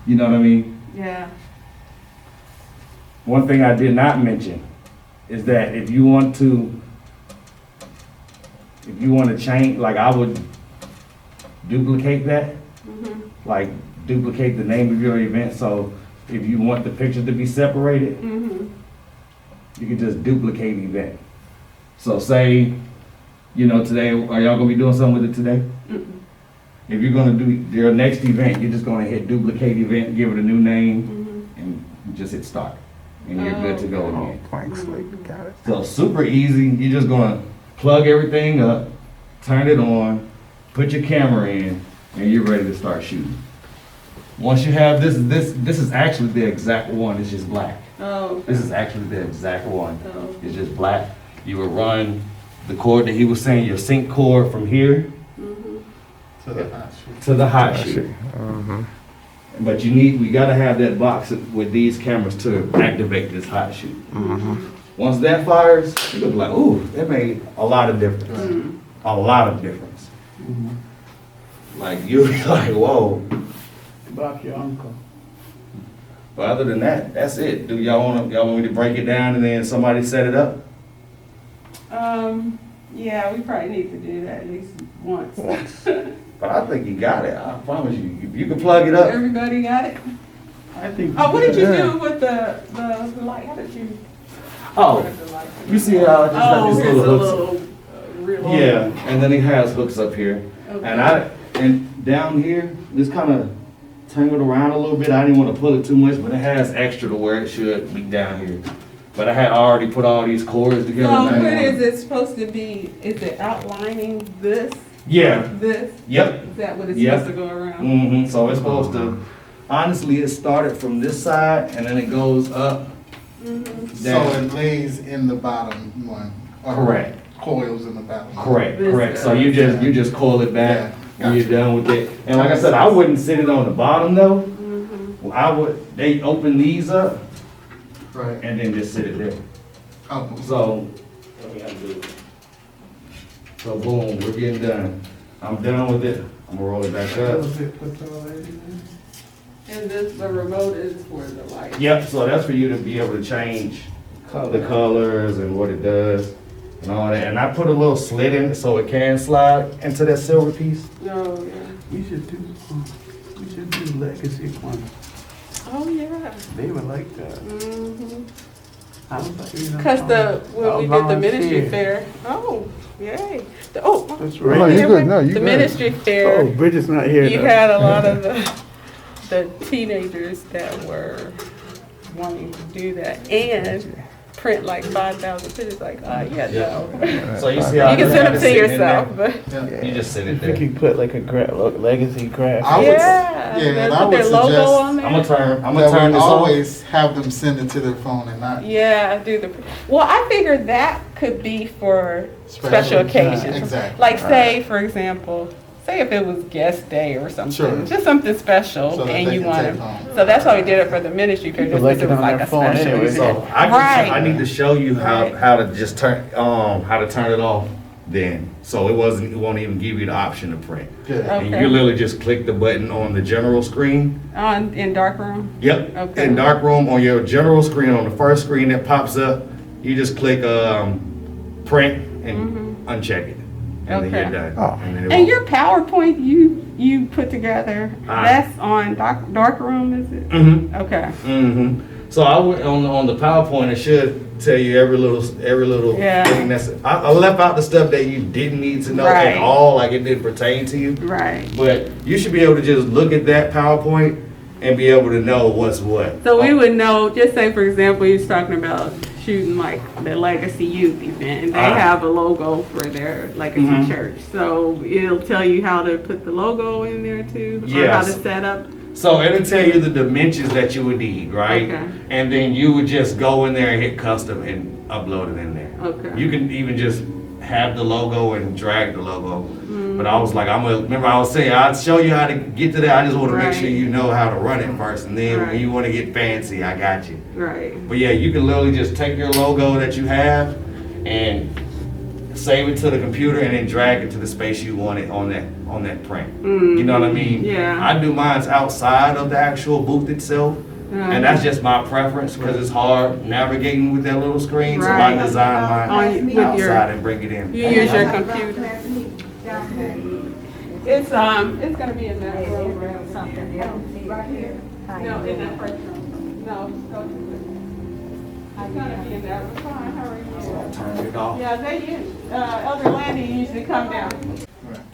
You know what I mean? Yeah. One thing I did not mention is that if you want to change, like I would duplicate that, Mm-hmm. like duplicate the name of your event. So if you want the pictures to be separated, Mm-hmm. you can just duplicate event. So say, today, are y'all gonna be doing something with it today? Mm-hmm. If you're gonna do your next event, you're just gonna hit duplicate event, give it a new name, Mm-hmm. and just hit start. And you're good to go again. Blank slate, got it. So super easy. You're just gonna plug everything up, turn it on, put your camera in, and you're ready to start shooting. Once you have this is actually the exact one. It's just black. Oh. Okay. This is actually the exact one. Oh. It's just black. You would run the cord that he was saying, your sync cord from here Mm-hmm. To the hot shoot. to the hot shoot. But we gotta have that box with these cameras to activate this hot shoot. Once that fires, you look like, ooh, that made a lot of difference. Mm-hmm. A lot of difference. Like you'll be like, whoa. About your uncle. But other than that, that's it. Do y'all want me to break it down and then somebody set it up? Yeah, we probably need to do that at least once. But I think you got it. I promise you. If you can plug it up. Everybody got it? I think. Oh, what did you do with the light? How did you? Oh, the light? you see how I just got Oh, these here's little a hooks? little reel. Yeah, and then it has hooks up here. Okay. And down here, this kind of tangled around a little bit. I didn't want to pull it too much, but it has extra to where it should be down here. But I had already put all these cords together. So and I what didn't is it supposed to be? Is it outlining this? Yeah. This? Yep. Is that what it's Yep. supposed to go around? Mm-hmm. So it's supposed to, honestly, it started from this side and then it goes up. Mm-hmm. So it lays in the bottom one. or Correct. Coils in the bottom. Correct, This correct. So side. you just coil it back Yeah, when you're done with it. And like I said, I wouldn't sit it on the bottom though. Mm-hmm. They open these up Right. and then just sit it there. Oh, So, let me undo it. So boom, we're getting done. I'm done with it. I'm gonna roll it back up. And this, the remote is for the light. Yep, so that's for you to be able to change the colors and what it does and all that. And I put a little slit in it so it can slide into that silver piece. Oh, yeah. We should do legacy one. Oh, yeah. They would like that. Mm-hmm. I was like, you know, Cause when we did the volunteer. ministry fair, oh, yay. Oh, That's Oh, right. you good, no, you the good. ministry fair. Oh, Bridget's not here. You though. had a lot of the teenagers that were wanting to do that and print like 5,000 pictures. Like, yeah, no. So you see how You can I send have them it to sitting in yourself, there? but You just sit I it think there. you put like a legacy graph. I would, yeah, yeah, they and I put would their logo suggest on there. I'm gonna turn that this we off. always have them send it to their phone and not. Yeah, do the. Well, I figured that could be for special Special occasions. exactly. Like, say, for example, say if it was guest day or something, Sure. just something special, So that and they you can want take to. home. So that's why we did it for the ministry fair, People just like because it it was on like their a phone special anyway. event. So I Right. need to show you Right. how to just turn how to turn it off then. So it won't even give you the option to print. Good. And Okay. you literally just click the button on the general screen. In darkroom. Yep. Okay. In darkroom on your general screen, on the first screen that pops up, you just click print and uncheck it. and then Okay. you're done. Oh. And then it And won't- your PowerPoint you put together, that's on dark room, is it? Mhm. Okay. So I went on the PowerPoint. It should tell you every little Yeah. thing that's. I left out the stuff that you didn't need to know Right. at all, like it didn't pertain to you. Right. But you should be able to just look at that PowerPoint and be able to know what's what. So we would know, just say for example, he was talking about shooting like the Legacy Youth event, and they have a logo for their Legacy Church. So it'll tell you how to put the logo in there too, or how Yes. to set up. So it'll tell you the dimensions that you would need, right? Okay. And then you would just go in there and hit custom and upload it in there. Okay. You can even just have the logo and drag the logo. But I was like, remember I was saying, I'll show you how to get to that. I just want to make sure Right. you know how to run it first. And then Right. when you want to get fancy, I got you. Right. But yeah, you can literally just take your logo that you have and save it to the computer and then drag it to the space you want it on that print. You know what I mean? Yeah. I do mine's outside of the actual booth itself. And that's just my preference because it's hard navigating with that little screen. So Right. I design mine With your- outside and bring it in. You use your computer. It's gonna be in that room. Right here. No, in that first room. No, go to it. It's gonna be in that room. Fine, how are you? Turn it off. Yeah, Elder Landy usually come down.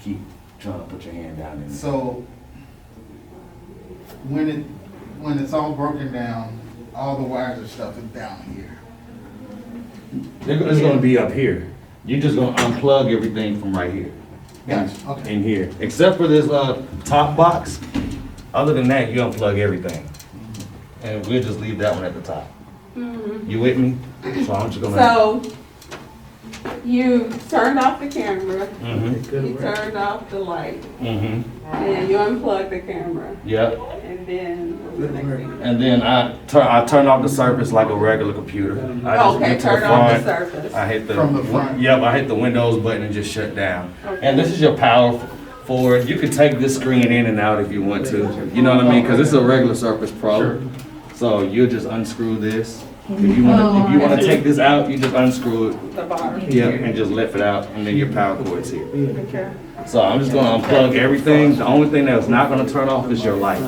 Keep trying to put your hand down in there. So when it's all broken down, all the wires and stuff is down here. It's gonna be up here. You're just gonna unplug everything from right here. Gotcha, okay. In here, except for this top box. Other than that, you unplug everything, and we'll just leave that one at the top. You with me? So I'm just gonna. So, you turned off the camera, Mhm. you turned off the light, Mhm. and you unplugged the camera, Yep. and then, what was the next thing? And then I turn off the surface like a regular computer. I just Okay, get to turn off the front. surface. I hit From the front. Yep, I hit the Windows button and just shut down. Okay. And this is your power forward. You can take this screen in and out if you want to. You know what I mean? Because it's a regular Surface Pro. Sure. So you'll just unscrew this. If you want to take this out, you just unscrew it. The bottom. Yep, and just lift it out, and then your power cord's here. Okay. So I'm just gonna unplug everything. The only thing that's not gonna turn off is your light.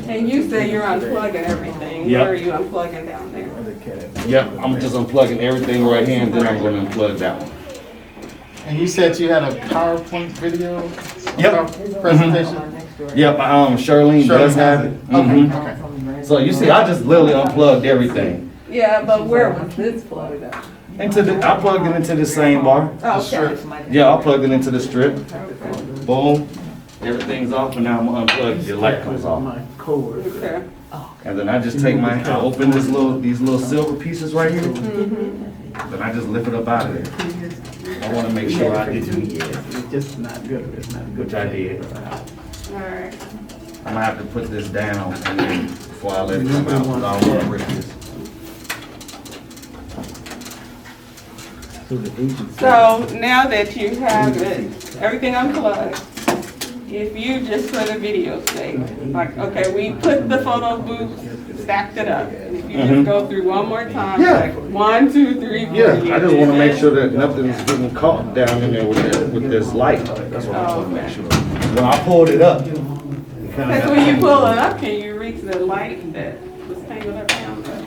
And you say you're unplugging everything, Yep. where are you unplugging down there? Yep, I'm just unplugging everything right here, and then I'm gonna unplug that one. And you said you had a PowerPoint video? Yep. Presentation? Yep, Charlene does have it. Okay, Mhm. okay. So you see, I just literally unplugged everything. Yeah, but where was this plugged up? I plugged it into the same bar. Okay. Yeah, I plugged it into the strip. Boom, everything's off, and now I'm gonna unplug, the light comes off. Okay. And then I just take I open these little silver pieces right here. Then I just lift it up out of there. I wanna make sure I didn't, It's just not good, it's not good. which I did. All right. I'm gonna have to put this down and then before I let it come out, because I don't wanna break this. So now that you have it, everything unplugged, if you just for the video sake, like, okay, we put the photo booth, stacked it up. And if you just go through one more time, Yeah. like 1, 2, 3, 4. Yeah, you I just did wanna make it. sure that nothing's getting caught down in there with this light. That's what I just wanna make sure. When I pulled it up, it kinda Because got- when you pull it up, can you reach the light that was tangled up down there?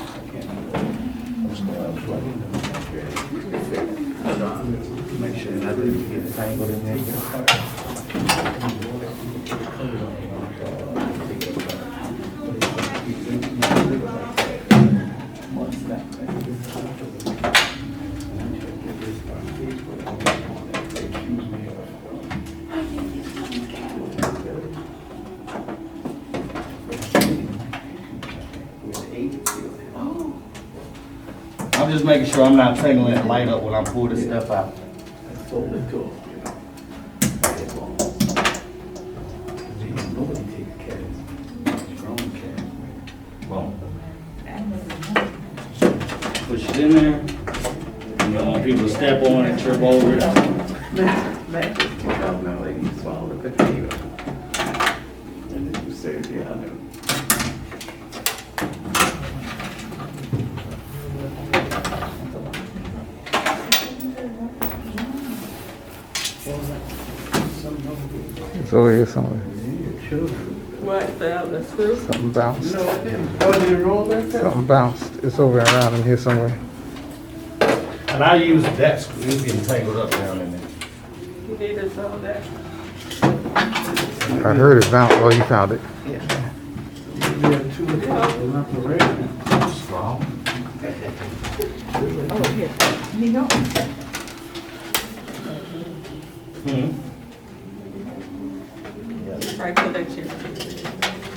Make sure nothing gets tangled in there. I'm just making sure I'm not tangling that light up when I pull this stuff out. Boom. Push it in there. You don't want people to step on it, trip over it. That just took out now, like you swallowed a potato. And then you said, yeah, I know. over here somewhere. What, the screw? Something bounced. No, it didn't. Oh, did it roll like that? Something bounced. It's over around in here somewhere. And I use that screw, it's getting tangled up down in there. You need to sell that. I heard it bounce. Oh, you found it. Yeah, two of them, not the regular. Strong. Oh, here. You know. Hmm. Right, put that chair.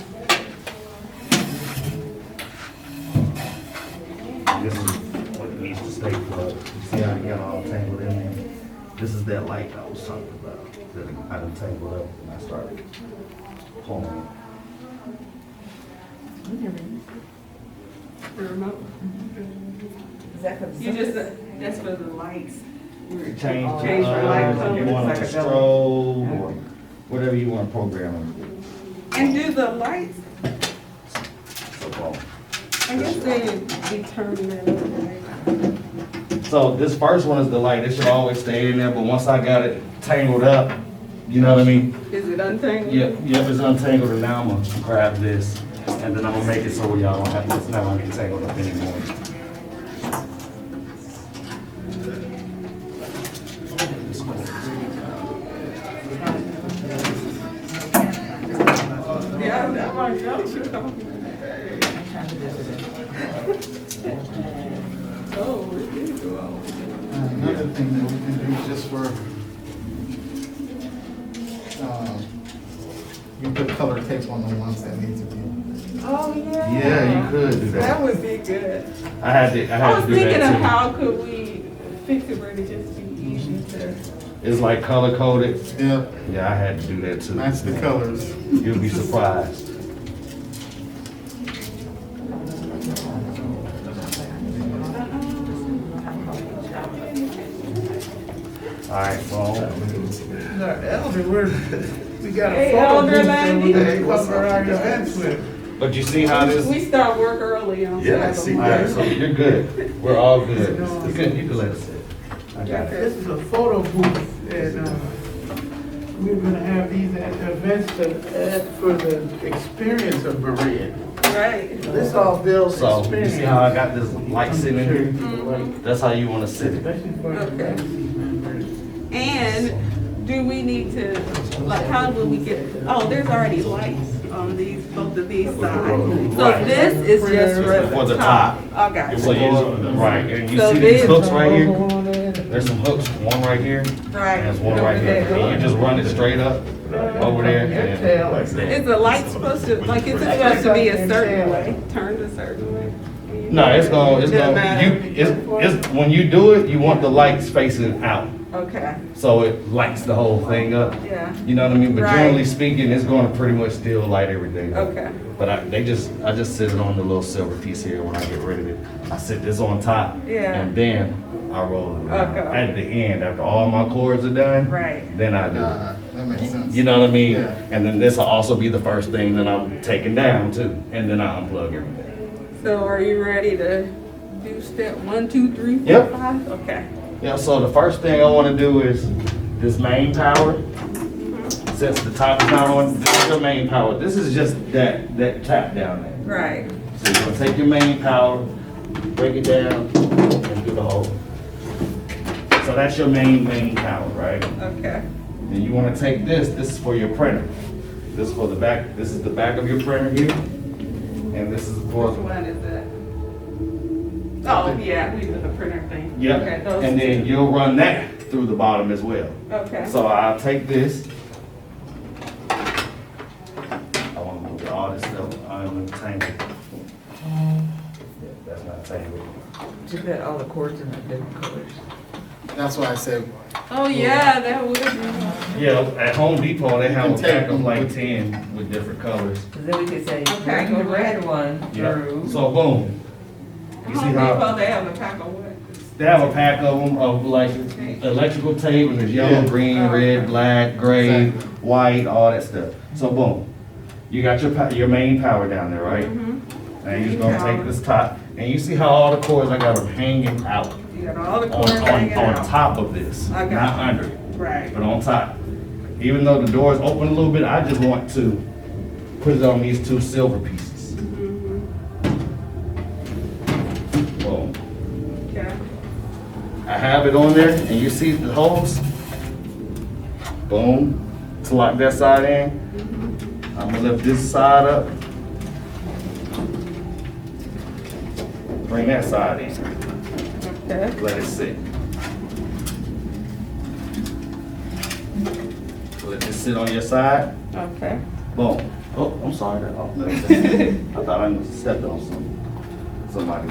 This is what needs to stay plugged. You see how it got all tangled in there? This is that light I was talking about, that I done tangled up and I started pulling it. The remote. Is that for the You just, that's for the lights. Change Change the the light colors, you color. want it to strobe, or whatever you want to program it. And do the lights, So, boom. I guess they determine that. So this first one is the light, it should always stay in there, but once I got it tangled up, you know what I mean? Is it untangled? Yep, it's untangled, and now I'm gonna grab this, and then I'm gonna make it so y'all don't have to, it's not gonna get tangled up anymore. Yeah, that might help you. Oh, it did go out. Another thing that we can do just for, you put color tapes on the ones that need to be. Oh, yeah. Yeah, you could do That that. would be good. I had to I was do thinking of that how could we fix it where it just be easy to. too. It's like color coded. Yeah, Yeah, I had to do that too. match the colors. You'll be surprised. All right, well, No, Elder, we got a Hey, photo Elder booth that Landy. we can cover our events with. but you see how this? We start work early on Saturday. All right, so you're good. We're all good. You can let us sit. I got it. This is a photo booth, and we're gonna have these at events to add for the experience of Berean. Right. This all builds So you experience. see how I got this light sitting in here? That's how you want to sit it. Especially for the Okay. emergency members. And do we need to, like, how will we get, oh, there's already lights on these, both of these sides. So Right. this is just For the top. Oh, got So you. right, and you So see these these- hooks right here? There's some hooks, one right here, Right. and there's one right here. And you just run it straight up over there and like Is that. the light supposed to, like, is it supposed to be a certain way, turned a certain way? No, it's gonna, Doesn't matter. it's, when you do it, you want the lights facing out. Okay, So it lights the whole thing up. yeah, You know what I mean? But Right. generally speaking, it's gonna pretty much still light everything up. okay, But I just sit it on the little silver piece here when I get rid of it. I sit this on top. Yeah. And then I roll it around. Okay. At the end, after all my cords are done. right. Then I do it. That makes sense. You know what I mean? Yeah. And then this will also be the first thing that I'm taking down too. And then I unplug everything. So are you ready to do step 1, 2, 3, 4, Yep. 5? Okay. Yeah, so the first thing I wanna do is this main power. Since the top is not on, this is your main power. This is just that tap down there. Right, So you're gonna take your main power, break it down, and do the whole. So that's your main power, right? okay. Then you wanna take this is for your printer. This is for the back, this is the back of your printer here. And this is for, Which one is that? Oh, yeah, we did the printer thing. Okay, yep, those and then two. you'll run that through the bottom as well. Okay. So I'll take this. I wanna move all this stuff, I'm gonna tangle. Yeah, that's not tangled. Just got all the cords in the different colors. That's why I said, Oh, yeah, that would be. Yeah, at Home Depot, they have a And take pack of them. like 10 with different colors. So then we could say, Okay. bring the red one Yeah. through. So boom. You see Home how Depot, they have a pack of what? they have a pack of them of like electrical tape and there's yellow, Yeah. green, red, black, gray, white, all that stuff. So boom, you got your main power down there, right? Mm-hmm. And you're just gonna take this top and you see how all the cords I got them hanging out You got all the cords hanging on out. top of this, I got not you. under it, Right, but on top. even though the door is open a little bit, I just want to put it on these two silver pieces. Boom. Okay. I have it on there, and you see the holes? Boom. To lock that side in. I'm gonna lift this side up. Bring that side in. Okay. Let it sit. Let this sit on your side. Okay. Boom. Oh, I'm sorry. I thought I stepped on somebody.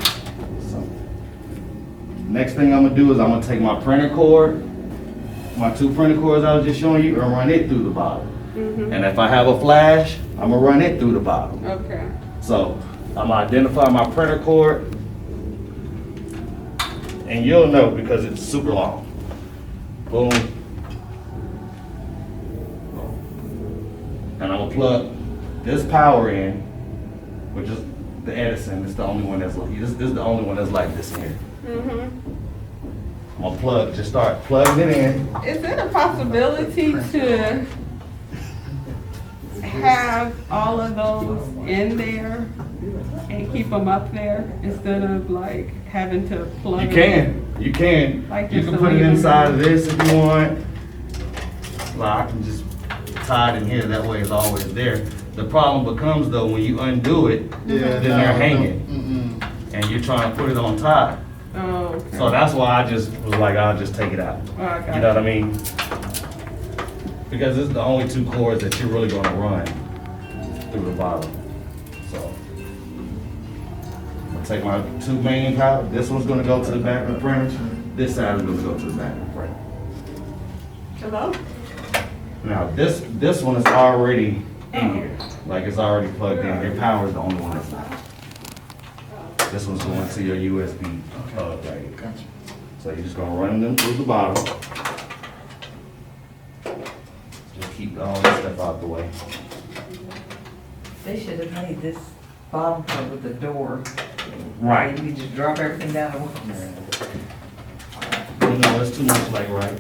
Next thing I'm gonna do is I'm gonna take my printer cord, my two printer cords I was just showing you, and run it through the bottom. And if I have a flash, I'm gonna run it through the bottom. Okay. So I'm gonna identify my printer cord, and you'll know because it's super long. Boom. And I'm gonna plug this power in, which is the Edison. It's the only one that's like this. This is the only one that's like this in here. I'm gonna just start plugging it in. Is it a possibility to have all of those in there and keep them up there instead of like having to plug You them? can. Like You just can to put it leave 'em inside in? of this if you want. Well, I can just tie it in here. That way it's always there. The problem becomes though when you undo it, then they're hanging, and you're trying to put it on top. Oh, okay. So that's why I just was like, I'll just take it out. Oh, I got You know what I mean? Because this is the only two cords that you're really gonna run through the bottom. So I'm gonna take my two main power. This one's gonna go to the back of the printer. This side is gonna go to the back of the printer. Hello? Now this one is already in here. Like it's already plugged in. Your power is the only one that's not. This one's going to your USB plug right here. Gotcha. So you're just gonna run them through the bottom. Just keep all this stuff out the way. They should have made this bottom part with the door. Right. You could just drop everything down at once. You know, it's too much like right.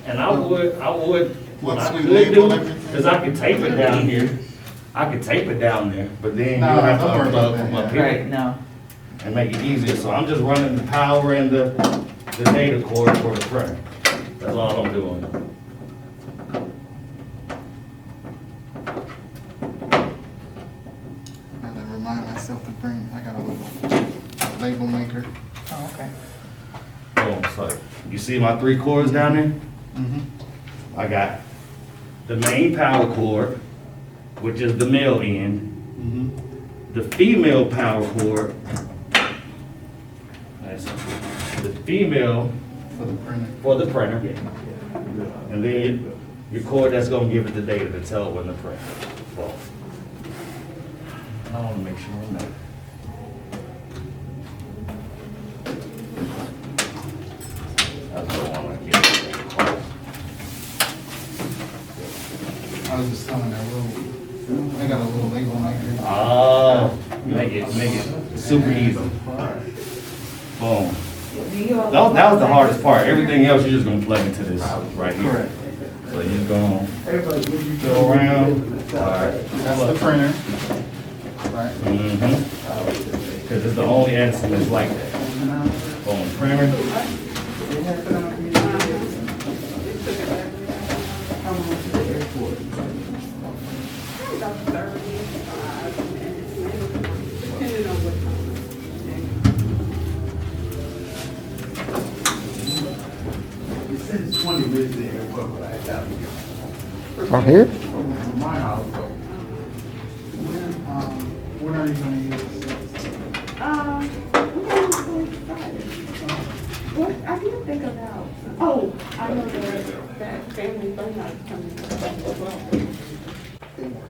And I would, what I Once we could label do, everything. is I could tape it down here. I could tape it down there, but then No, you'll have to don't worry about unplug from that, up Right, here no. and make it easier. So I'm just running the power and the data cord for the printer. That's all I'm doing. And then remind myself to bring, I got a little label maker. Oh, okay. Boom, so you see my three cords down there? Mm-hmm. I got the main power cord, which is the male end, the female power cord, that's the female For the printer. for the printer, and then your cord that's gonna give it the data to tell when the print. Well, I wanna make sure I'm not. That's what I wanna get. I was just telling that little, I got a little label maker. Oh, make it super easy. Boom. That was the hardest part. Everything else, you're just gonna plug into this right here. Correct. So you're just gonna go around. Alright. That's the printer. Right. Mm-hmm. Cause it's the only Edison that's like that. Boom, printer. About 35 minutes, depending on what time. It says 20 minutes there, but I doubt it. From here? From my house, though. When are you gonna use this? What, I didn't think about, oh, I know that family burnout is coming up as well.